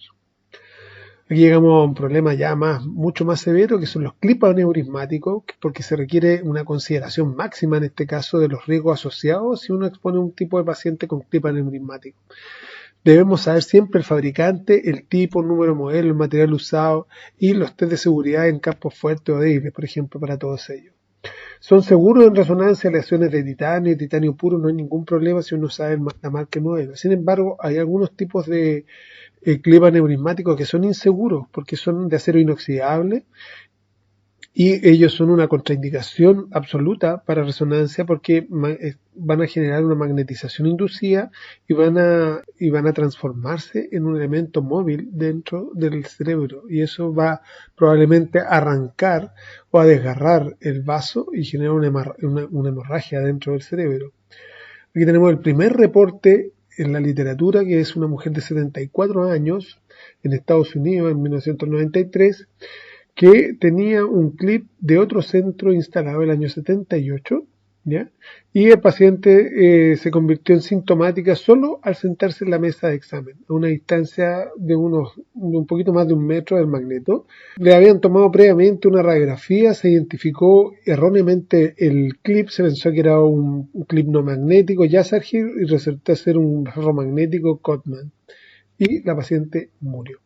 Aquí llegamos a un problema ya mucho más severo, que son los clips aneurismáticos, porque se requiere una consideración máxima en este caso de los riesgos asociados si uno expone a un tipo de paciente con clip aneurismático. Debemos saber siempre el fabricante, el tipo, número, modelo, el material usado y los test de seguridad en campos fuertes o débiles, por ejemplo, para todos ellos. Son seguros en resonancia, aleaciones de titanio puro, no hay ningún problema si uno sabe la marca y modelo. Sin embargo, hay algunos tipos de clip aneurismáticos que son inseguros porque son de acero inoxidable y ellos son una contraindicación absoluta para resonancia porque van a generar una magnetización inducida y van a transformarse en un elemento móvil dentro del cerebro y eso va probablemente a arrancar o a desgarrar el vaso y generar una hemorragia dentro del cerebro. Aquí tenemos el primer reporte en la literatura, que es una mujer de 74 años en Estados Unidos en 1993, que tenía un clip de otro centro instalado en el año 78, ¿ya? Y el paciente se convirtió en sintomática solo al sentarse en la mesa de examen, a una distancia de un poquito más de 1 metro del magneto. Le habían tomado previamente una radiografía, se identificó erróneamente el clip, se pensó que era un clip no magnético, Yasargir, y resultó ser un ferromagnético Cotman. Y la paciente murió.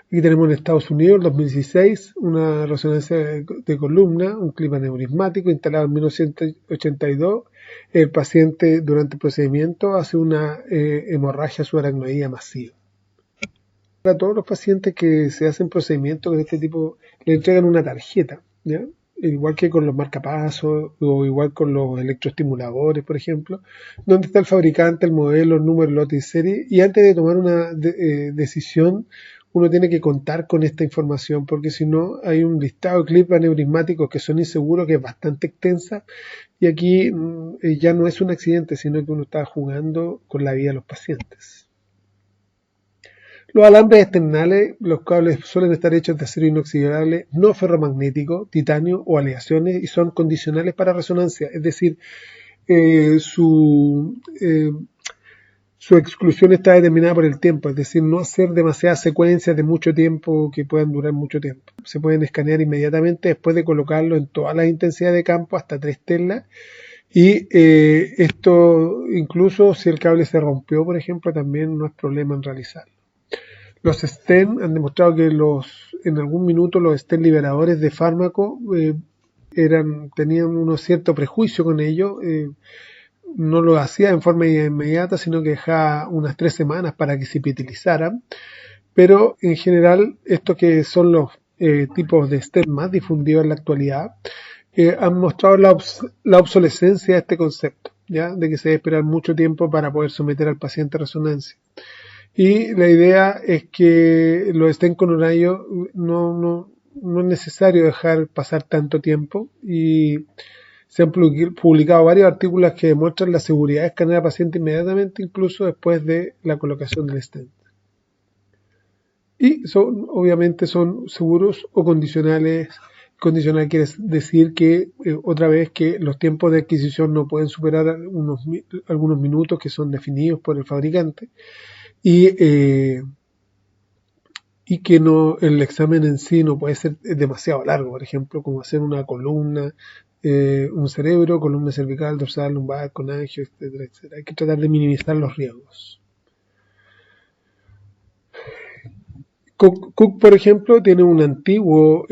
Aquí tenemos en Estados Unidos, en 2016, una resonancia de columna, un clip aneurismático instalado en 1982. El paciente durante el procedimiento hace una hemorragia subaracnoidea masiva. Para todos los pacientes que se hacen procedimientos de este tipo, le entregan una tarjeta, ¿ya? Igual que con los marcapasos o igual con los electroestimuladores, por ejemplo, donde está el fabricante, el modelo, el número, lote y serie, y antes de tomar una decisión, uno tiene que contar con esta información, porque si no hay un listado de clips aneurismáticos que son inseguros, que es bastante extensa, y aquí ya no es un accidente, sino que uno está jugando con la vida de los pacientes. Los alambres externales, los cables suelen estar hechos de acero inoxidable, no ferromagnético, titanio o aleaciones, y son condicionales para resonancia, es decir, su exclusión está determinada por el tiempo, es decir, no hacer demasiadas secuencias de mucho tiempo que puedan durar mucho tiempo. Se pueden escanear inmediatamente después de colocarlo en todas las intensidades de campo hasta 3 telas y esto incluso si el cable se rompió, por ejemplo, también no es problema en realizarlo. Los stent han demostrado que en algún minuto los stent liberadores de fármaco tenían un cierto prejuicio con ellos. No lo hacía en forma inmediata, sino que dejaba unas 3 semanas para que se utilizaran. Pero en general, estos que son los tipos de stent más difundidos en la actualidad, han mostrado la obsolescencia de este concepto, ¿ya? De que se debe esperar mucho tiempo para poder someter al paciente a resonancia. Y la idea es que los stent coronarios no es necesario dejar pasar tanto tiempo, y se han publicado varios artículos que demuestran la seguridad de escanear al paciente inmediatamente, incluso después de la colocación del stent. Y obviamente son seguros o condicionales. Condicional quiere decir que, otra vez, que los tiempos de adquisición no pueden superar algunos minutos que son definidos por el fabricante, y que el examen en sí no puede ser demasiado largo, por ejemplo, como hacer una columna, un cerebro, columna cervical, dorsal, lumbar, con angio, etcétera, etcétera. Hay que tratar de minimizar los riesgos. Cook, por ejemplo, tiene un antiguo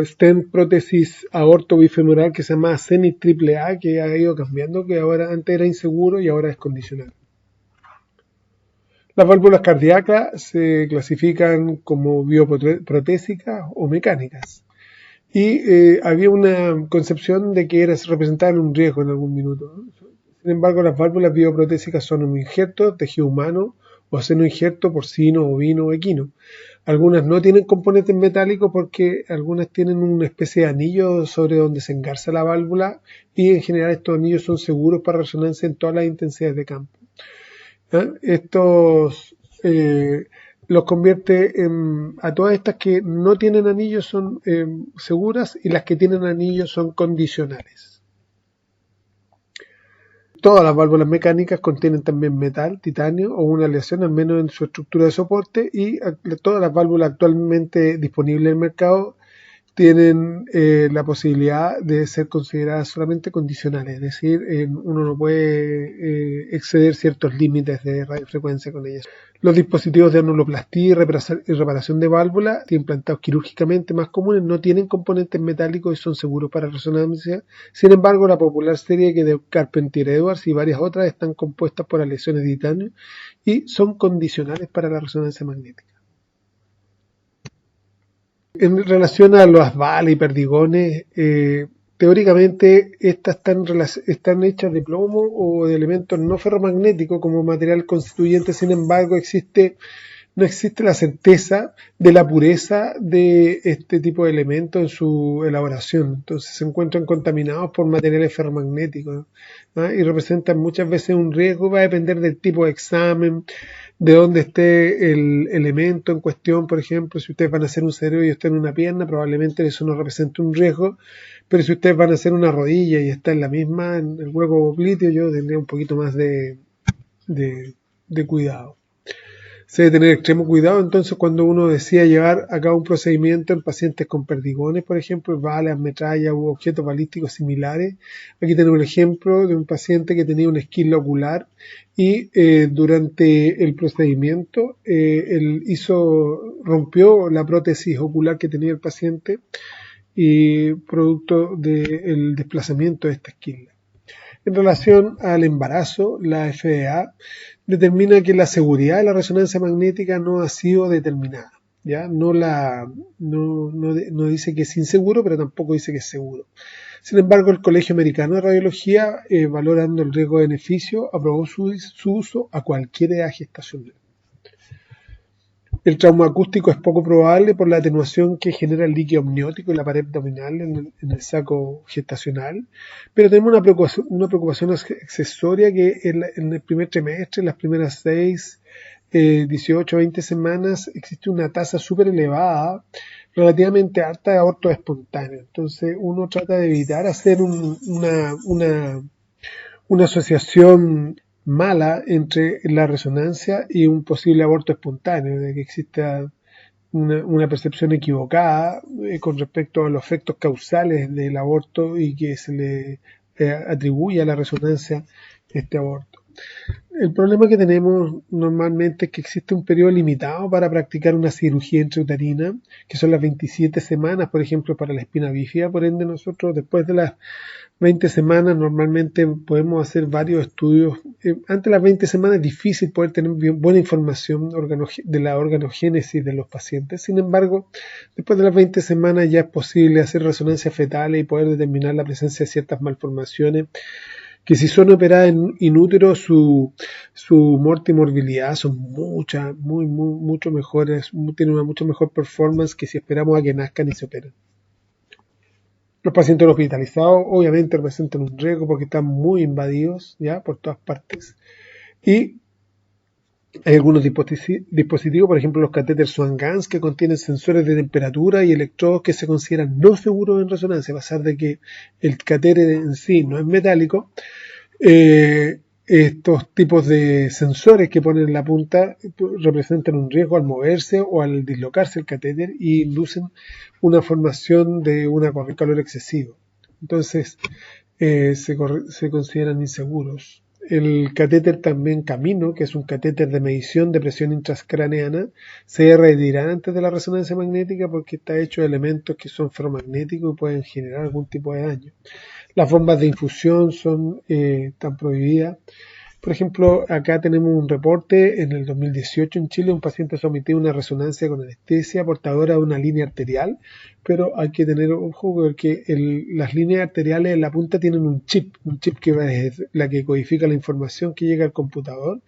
stent prótesis aorto bifemoral que se llama Zenith AAA, que ha ido cambiando, que antes era inseguro y ahora es condicional. Las válvulas cardíacas se clasifican como bioprotésicas o mecánicas. Y había una concepción de que representaban un riesgo en algún minuto, ¿no? Sin embargo, las válvulas bioprotésicas son un injerto, tejido humano, o seno injerto porcino, ovino o equino. Algunas no tienen componentes metálicos porque algunas tienen una especie de anillo sobre donde se engarza la válvula, y en general estos anillos son seguros para resonancia en todas las intensidades de campo. Estos los convierte a todas estas que no tienen anillos son seguras, y las que tienen anillos son condicionales. Todas las válvulas mecánicas contienen también metal, titanio o una aleación, al menos en su estructura de soporte, y todas las válvulas actualmente disponibles en el mercado tienen la posibilidad de ser consideradas solamente condicionales, es decir, uno no puede exceder ciertos límites de radiofrecuencia con ellas. Los dispositivos de anuloplastía y reparación de válvulas implantados quirúrgicamente más comunes no tienen componentes metálicos y son seguros para resonancia. Sin embargo, la popular serie de Carpentier Edwards y varias otras están compuestas por aleaciones de titanio y son condicionales para la resonancia magnética. En relación a las balas y perdigones, teóricamente estas están hechas de plomo o de elementos no ferromagnéticos como material constituyente. Sin embargo, no existe la certeza de la pureza de este tipo de elementos en su elaboración. Entonces se encuentran contaminados por materiales ferromagnéticos, ¿no? Y representan muchas veces un riesgo. Va a depender del tipo de examen, de dónde esté el elemento en cuestión. Por ejemplo, si ustedes van a hacer un cerebro y está en una pierna, probablemente eso no represente un riesgo, pero si ustedes van a hacer una rodilla y está en la misma, en el hueco oblíteo, yo tendría un poquito más de cuidado. Se debe tener extremo cuidado entonces cuando uno decida llevar a cabo un procedimiento en pacientes con perdigones, por ejemplo, balas, metrallas u objetos balísticos similares. Aquí tenemos un ejemplo de un paciente que tenía una esquila ocular y durante el procedimiento rompió la prótesis ocular que tenía el paciente, y producto del desplazamiento de esta esquila. En relación al embarazo, la FDA determina que la seguridad de la resonancia magnética no ha sido determinada, ¿ya? No dice que es inseguro, pero tampoco dice que es seguro. Sin embargo, el Colegio Americano de Radiología, valorando el riesgo-beneficio, aprobó su uso a cualquier edad gestacional. El trauma acústico es poco probable por la atenuación que genera el líquido amniótico en la pared abdominal en el saco gestacional, pero tenemos una preocupación accesoria que en el primer trimestre, en las primeras 6, 18, 20 semanas, existe una tasa súper elevada, relativamente alta, de abortos espontáneos. Entonces uno trata de evitar hacer una asociación mala entre la resonancia y un posible aborto espontáneo, de que exista una percepción equivocada con respecto a los efectos causales del aborto y que se le atribuya a la resonancia este aborto. El problema que tenemos normalmente es que existe un periodo limitado para practicar una cirugía intrauterina, que son las 27 semanas, por ejemplo, para la espina bífida. Por ende, nosotros después de las 20 semanas normalmente podemos hacer varios estudios. Antes de las 20 semanas es difícil poder tener buena información de la organogénesis de los pacientes. Sin embargo, después de las 20 semanas ya es posible hacer resonancias fetales y poder determinar la presencia de ciertas malformaciones que si son operadas in útero, su muerte y morbilidad son mucho mejores, tienen una mucho mejor performance que si esperamos a que nazcan y se operen. Los pacientes hospitalizados obviamente representan un riesgo porque están muy invadidos ya por todas partes. Y hay algunos dispositivos, por ejemplo los catéteres Swan-Ganz, que contienen sensores de temperatura y electrodos que se consideran no seguros en resonancia, a pesar de que el catéter en sí no es metálico. Estos tipos de sensores que ponen en la punta representan un riesgo al moverse o al dislocarse el catéter y inducen una formación de una corriente de calor excesivo. Entonces se consideran inseguros. El catéter también Camino, que es un catéter de medición de presión intracraneana, se debe retirar antes de la resonancia magnética porque está hecho de elementos que son ferromagnéticos y pueden generar algún tipo de daño. Las bombas de infusión están prohibidas. Por ejemplo, acá tenemos un reporte en el 2018 en Chile, un paciente sometido a una resonancia con anestesia portadora de una línea arterial, pero hay que tener ojo porque las líneas arteriales en la punta tienen un chip que es la que codifica la información que llega al computador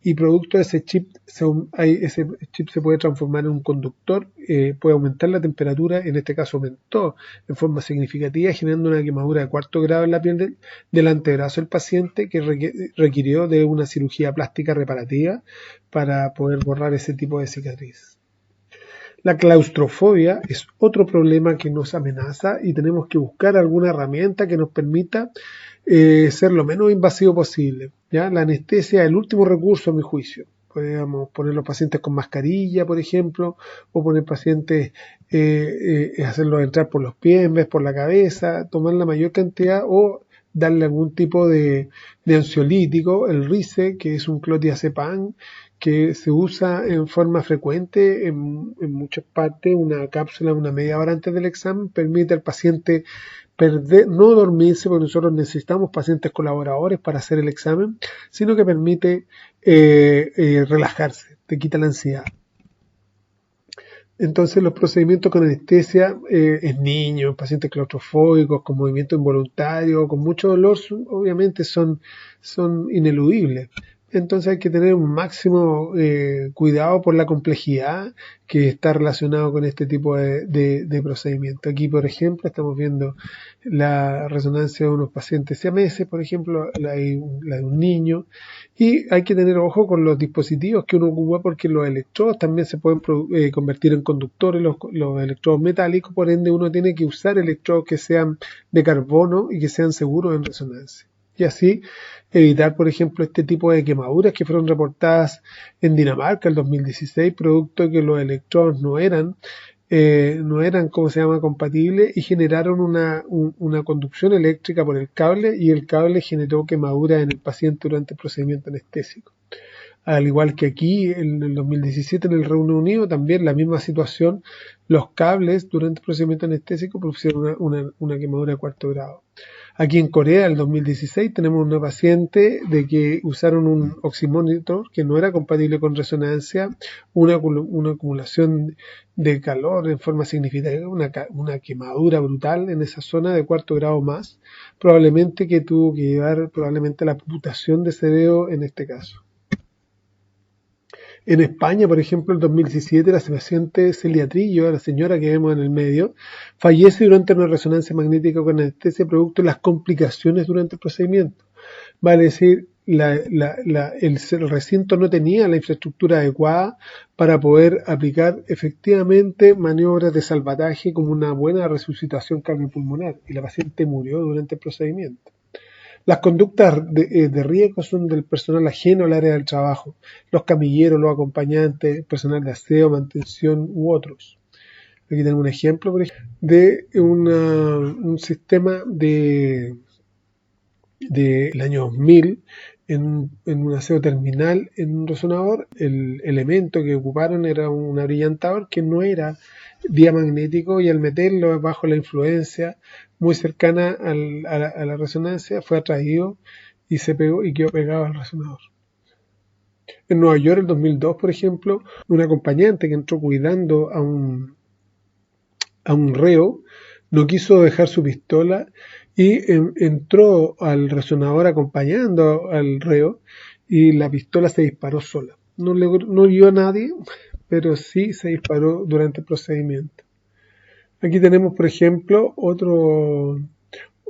y producto de ese chip se puede transformar en un conductor, puede aumentar la temperatura, en este caso aumentó en forma significativa, generando una quemadura de 4º grado en la piel del antebrazo del paciente que requirió de una cirugía plástica reparativa para poder borrar ese tipo de cicatriz. La claustrofobia es otro problema que nos amenaza y tenemos que buscar alguna herramienta que nos permita ser lo menos invasivo posible. ¿Ya? La anestesia es el último recurso, a mi juicio. Podríamos poner los pacientes con mascarilla, por ejemplo, o poner pacientes, hacerlos entrar por los pies en vez por la cabeza, tomar la mayor cantidad o darle algún tipo de ansiolítico, el RICE, que es un clotdiazepam, que se usa en forma frecuente en muchas partes. Una cápsula una media hora antes del examen permite al paciente no dormirse, porque nosotros necesitamos pacientes colaboradores para hacer el examen, sino que permite relajarse, te quita la ansiedad. Entonces los procedimientos con anestesia en niños, pacientes claustrofóbicos, con movimiento involuntario, con mucho dolor, obviamente son ineludibles. Entonces hay que tener un máximo cuidado por la complejidad que está relacionado con este tipo de procedimiento. Aquí, por ejemplo, estamos viendo la resonancia de unos pacientes siameses, por ejemplo, la de un niño, y hay que tener ojo con los dispositivos que uno ocupa porque los electrodos también se pueden convertir en conductores, los electrodos metálicos, por ende uno tiene que usar electrodos que sean de carbono y que sean seguros en resonancia. Y así evitar, por ejemplo, este tipo de quemaduras que fueron reportadas en Dinamarca el 2016, producto de que los electrodos no eran compatibles y generaron una conducción eléctrica por el cable y el cable generó quemaduras en el paciente durante el procedimiento anestésico. Al igual que aquí en el 2017 en el Reino Unido, también la misma situación, los cables durante el procedimiento anestésico produjeron una quemadura de 4º grado. Aquí en Corea, en el 2016, tenemos una paciente de que usaron un oximómetro que no era compatible con resonancia, una acumulación de calor en forma significativa, una quemadura brutal en esa zona de 4º grado más, probablemente que tuvo que llevar probablemente a la amputación de ese dedo en este caso. En España, por ejemplo, en 2017, la paciente Celia Trillo, la señora que vemos en el medio, fallece durante una resonancia magnética con anestesia producto de las complicaciones durante el procedimiento. Vale decir, el recinto no tenía la infraestructura adecuada para poder aplicar efectivamente maniobras de salvataje como una buena resucitación cardiopulmonar y la paciente murió durante el procedimiento. Las conductas de riesgo son del personal ajeno al área del trabajo, los camilleros, los acompañantes, personal de aseo, mantención u otros. Aquí tenemos un ejemplo, por ejemplo, de un sistema del año 2000 en un aseo terminal en un resonador. El elemento que ocuparon era un abrillantador que no era diamagnético, y al meterlo bajo la influencia muy cercana a la resonancia fue atraído y se pegó y quedó pegado al resonador. En Nueva York, en 2002, por ejemplo, un acompañante que entró cuidando a un reo no quiso dejar su pistola y entró al resonador acompañando al reo, y la pistola se disparó sola. No hirió a nadie, pero sí se disparó durante el procedimiento. Aquí tenemos, por ejemplo, otra,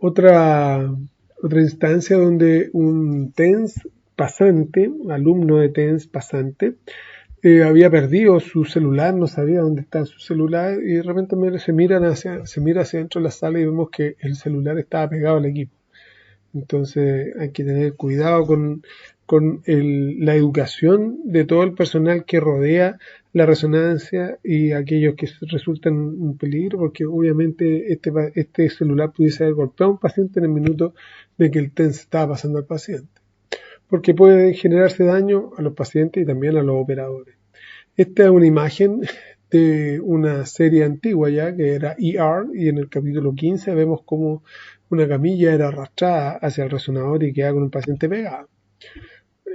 otra instancia donde un TENS pasante, alumno de TENS pasante, había perdido su celular, no sabía dónde está su celular, y de repente se mira hacia dentro de la sala y vemos que el celular estaba pegado al equipo. Entonces hay que tener cuidado con la educación de todo el personal que rodea la resonancia y aquellos que resultan un peligro, porque obviamente este celular pudiese haber golpeado a un paciente en el minuto de que el TENS estaba pasando al paciente, porque puede generarse daño a los pacientes y también a los operadores. Esta es una imagen de una serie antigua ya, que era ER, y en el capítulo 15 vemos cómo una camilla era arrastrada hacia el resonador y quedaba con un paciente pegado.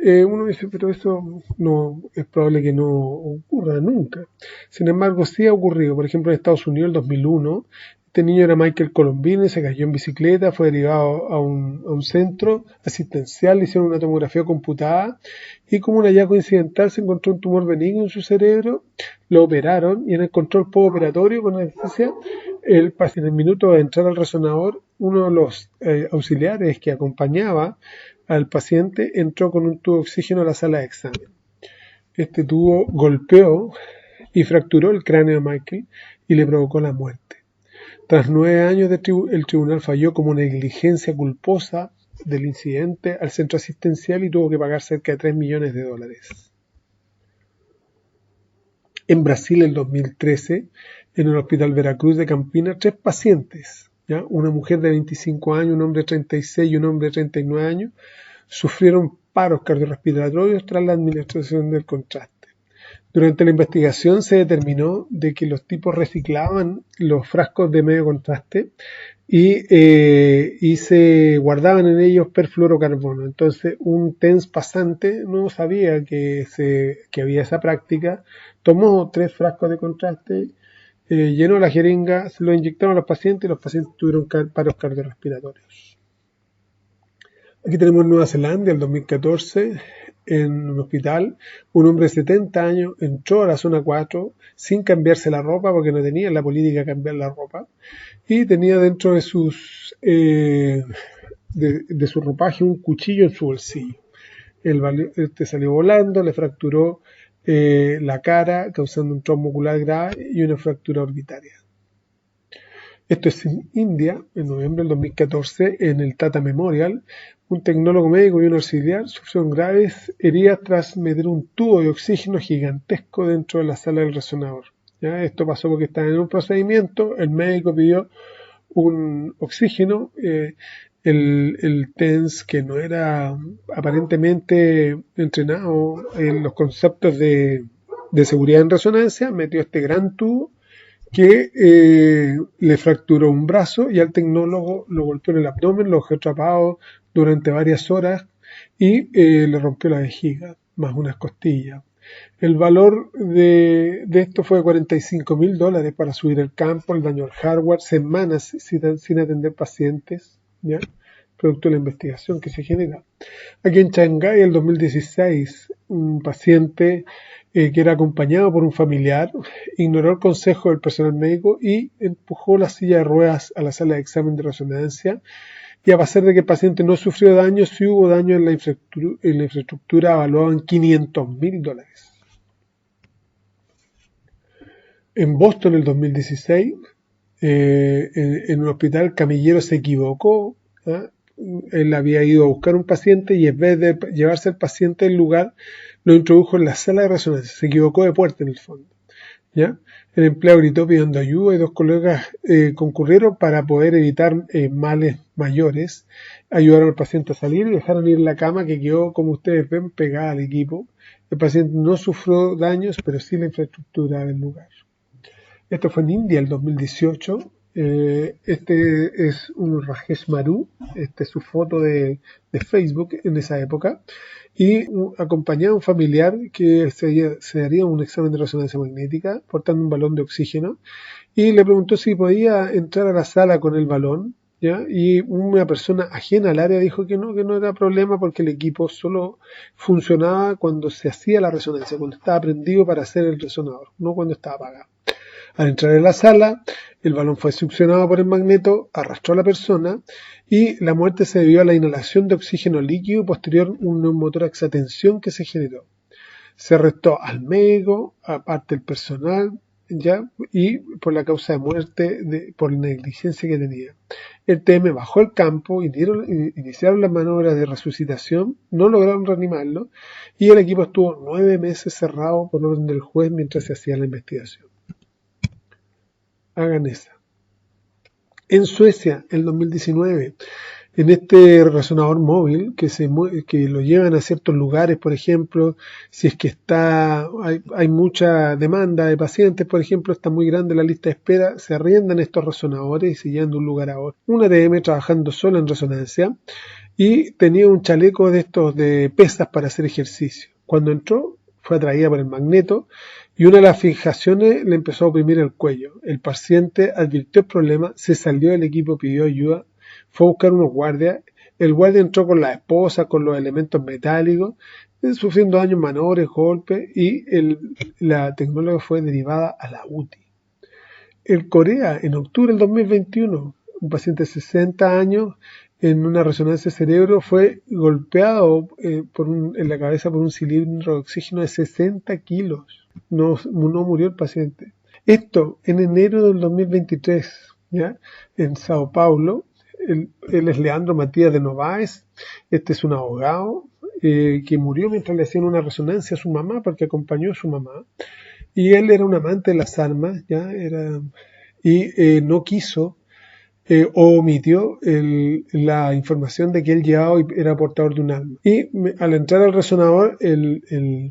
Uno dice, pero eso no es probable que no ocurra nunca. Sin embargo, sí ha ocurrido. Por ejemplo, en Estados Unidos, en 2001, este niño era Michael Colombini, se cayó en bicicleta, fue derivado a un centro asistencial, le hicieron una tomografía computada y, como un hallazgo incidental, se encontró un tumor benigno en su cerebro, lo operaron, y en el control postoperatorio con anestesia, en el minuto de entrar al resonador, uno de los auxiliares que acompañaba al paciente entró con un tubo de oxígeno a la sala de examen. Este tubo golpeó y fracturó el cráneo de Michael y le provocó la muerte. Tras 9 años, el tribunal falló como negligencia culposa del incidente al centro asistencial y tuvo que pagar cerca de $3 millones. En Brasil, en 2013, en el Hospital Veracruz de Campinas, 3 pacientes, ¿ya? Una mujer de 25 años, un hombre de 36 y un hombre de 39 años, sufrieron paros cardiorrespiratorios tras la administración del contraste. Durante la investigación se determinó de que los tipos reciclaban los frascos de medio contraste y se guardaban en ellos perfluorocarbono. Entonces un TENS pasante no sabía que había esa práctica, tomó 3 frascos de contraste, llenó la jeringa, se lo inyectaron a los pacientes y los pacientes tuvieron paros cardiorrespiratorios. Aquí tenemos Nueva Zelanda, el 2014, en un hospital, un hombre de 70 años entró a la zona 4 sin cambiarse la ropa, porque no tenía la política de cambiar la ropa, y tenía dentro de su ropaje un cuchillo en su bolsillo. Este salió volando, le fracturó la cara, causando un trauma ocular grave y una fractura orbitaria. Esto es en India, en noviembre del 2014, en el Tata Memorial. Un tecnólogo médico y un auxiliar sufrieron graves heridas tras meter un tubo de oxígeno gigantesco dentro de la sala del resonador. ¿Ya? Esto pasó porque estaban en un procedimiento, el médico pidió un oxígeno, el TENS, que no era aparentemente entrenado en los conceptos de seguridad en resonancia, metió este gran tubo que le fracturó un brazo, y al tecnólogo lo golpeó en el abdomen, lo dejó atrapado durante varias horas y le rompió la vejiga, más unas costillas. El valor de esto fue de $45.000 para subir el campo, el daño al hardware, semanas sin atender pacientes, ¿ya? Producto de la investigación que se genera. Aquí en Shanghái, en 2016, un paciente que era acompañado por un familiar ignoró el consejo del personal médico y empujó la silla de ruedas a la sala de examen de resonancia, y a pesar de que el paciente no sufrió daño, sí hubo daño en la infraestructura evaluada en $500.000. En Boston, en el 2016, en un hospital, el camillero se equivocó. ¿Ah? Él había ido a buscar un paciente y, en vez de llevarse al paciente al lugar, lo introdujo en la sala de resonancia. Se equivocó de puerta, en el fondo. ¿ya? El empleado gritó pidiendo ayuda y dos colegas concurrieron para poder evitar males mayores. Ayudaron al paciente a salir y dejaron ir la cama que quedó, como ustedes ven, pegada al equipo. El paciente no sufrió daños, pero sí la infraestructura del lugar. Esto fue en India el 2018. Este es un Rajesh Maru, esta es su foto de Facebook en esa época, y acompañaba a un familiar que se haría un examen de resonancia magnética portando un balón de oxígeno y le preguntó si podía entrar a la sala con el balón, ¿ya? Y una persona ajena al área dijo que no era problema porque el equipo solo funcionaba cuando se hacía la resonancia, cuando estaba prendido para hacer el resonador, no cuando estaba apagado. Al entrar en la sala, el balón fue succionado por el magneto, arrastró a la persona y la muerte se debió a la inhalación de oxígeno líquido y posterior un neumotórax a tensión que se generó. Se arrestó al médico, aparte el personal, ya, y por la causa de muerte por la negligencia que tenía. El TM bajó al campo, iniciaron las maniobras de resucitación, no lograron reanimarlo y el equipo estuvo 9 meses cerrado por orden del juez mientras se hacía la investigación. Hagan esa. En Suecia, en 2019, en este resonador móvil que lo llevan a ciertos lugares, por ejemplo, si es que hay mucha demanda de pacientes, por ejemplo, está muy grande la lista de espera, se arriendan estos resonadores y se llevan de un lugar a otro. Una TM trabajando sola en resonancia y tenía un chaleco de estos de pesas para hacer ejercicio. Cuando entró, fue atraída por el magneto y una de las fijaciones le empezó a oprimir el cuello. El paciente advirtió el problema, se salió del equipo, pidió ayuda, fue a buscar unos guardias. El guardia entró con la esposa, con los elementos metálicos, sufriendo daños menores, golpes, y la tecnóloga fue derivada a la UTI. En Corea, en octubre del 2021, un paciente de 60 años en una resonancia de cerebro fue golpeado en la cabeza por un cilindro de oxígeno de 60 kilos. No murió el paciente. Esto en enero del 2023, ¿ya? En Sao Paulo. Él es Leandro Matías de Novaes. Este es un abogado que murió mientras le hacían una resonancia a su mamá, porque acompañó a su mamá. Y él era un amante de las armas, ¿ya? No quiso o omitió la información de que él llevaba y era portador de un arma. Y al entrar al resonador,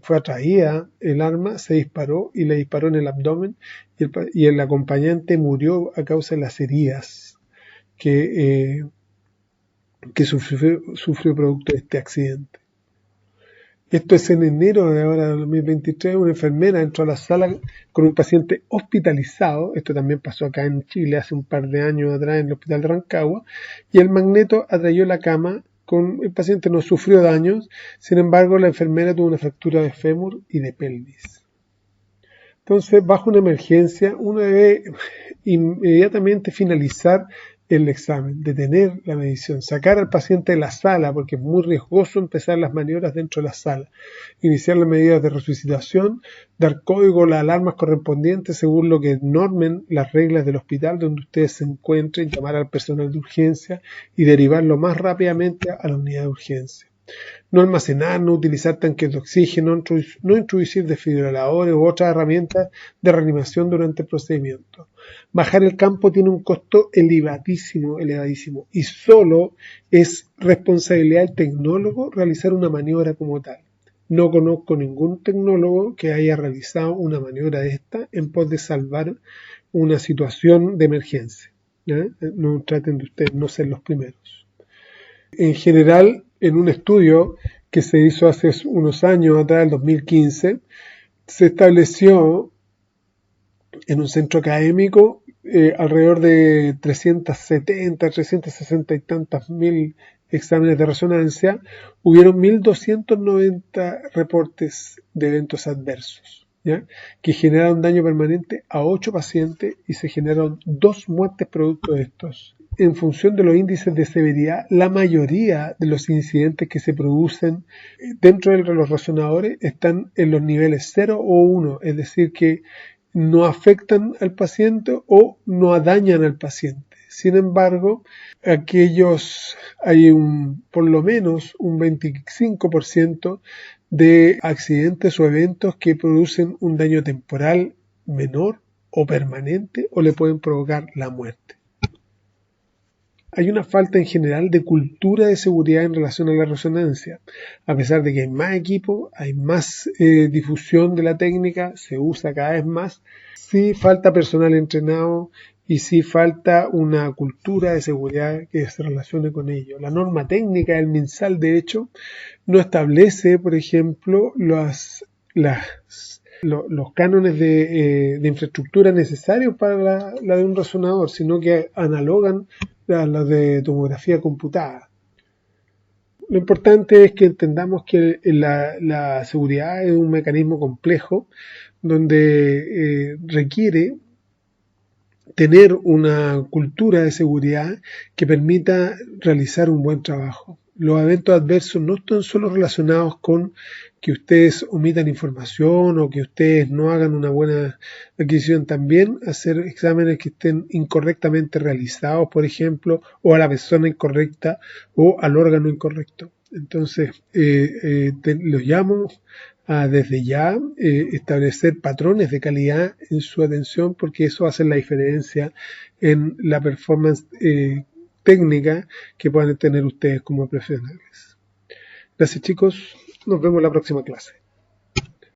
fue atraída el arma, se disparó y le disparó en el abdomen y el acompañante murió a causa de las heridas que sufrió producto de este accidente. Esto es en enero de ahora, 2023, una enfermera entró a la sala con un paciente hospitalizado, esto también pasó acá en Chile hace un par de años atrás en el hospital de Rancagua, y el magneto atrayó la cama, el paciente no sufrió daños, sin embargo la enfermera tuvo una fractura de fémur y de pelvis. Entonces, bajo una emergencia, uno debe inmediatamente finalizar el examen, detener la medición, sacar al paciente de la sala, porque es muy riesgoso empezar las maniobras dentro de la sala, iniciar las medidas de resucitación, dar código a las alarmas correspondientes según lo que normen las reglas del hospital donde ustedes se encuentren, llamar al personal de urgencia y derivarlo más rápidamente a la unidad de urgencia. No almacenar, no utilizar tanques de oxígeno, no introducir desfibriladores u otras herramientas de reanimación durante el procedimiento. Bajar el campo tiene un costo elevadísimo, y solo es responsabilidad del tecnólogo realizar una maniobra como tal. No conozco ningún tecnólogo que haya realizado una maniobra de esta en pos de salvar una situación de emergencia. No traten de ustedes no ser los primeros. En general, en un estudio que se hizo hace unos años atrás, el 2015, se estableció en un centro académico alrededor de 360 y tantas mil exámenes de resonancia. Hubieron 1.290 reportes de eventos adversos, ¿ya? Que generaron daño permanente a 8 pacientes y se generaron 2 muertes producto de estos. En función de los índices de severidad, la mayoría de los incidentes que se producen dentro de los resonadores están en los niveles 0 o 1, es decir, que no afectan al paciente o no dañan al paciente. Sin embargo, hay por lo menos un 25% de accidentes o eventos que producen un daño temporal menor o permanente o le pueden provocar la muerte. Hay una falta en general de cultura de seguridad en relación a la resonancia. A pesar de que hay más equipo, hay más difusión de la técnica, se usa cada vez más, sí falta personal entrenado y sí falta una cultura de seguridad que se relacione con ello. La norma técnica del MinSal, de hecho, no establece, por ejemplo, los cánones de infraestructura necesarios para la de un resonador, sino que analogan a los de tomografía computada. Lo importante es que entendamos que la seguridad es un mecanismo complejo donde requiere tener una cultura de seguridad que permita realizar un buen trabajo. Los eventos adversos no están solo relacionados con que ustedes omitan información o que ustedes no hagan una buena adquisición, también hacer exámenes que estén incorrectamente realizados, por ejemplo, o a la persona incorrecta o al órgano incorrecto. Entonces, los llamo a desde ya establecer patrones de calidad en su atención, porque eso hace la diferencia en la performance técnica que puedan tener ustedes como profesionales. Gracias, chicos. Nos vemos en la próxima clase.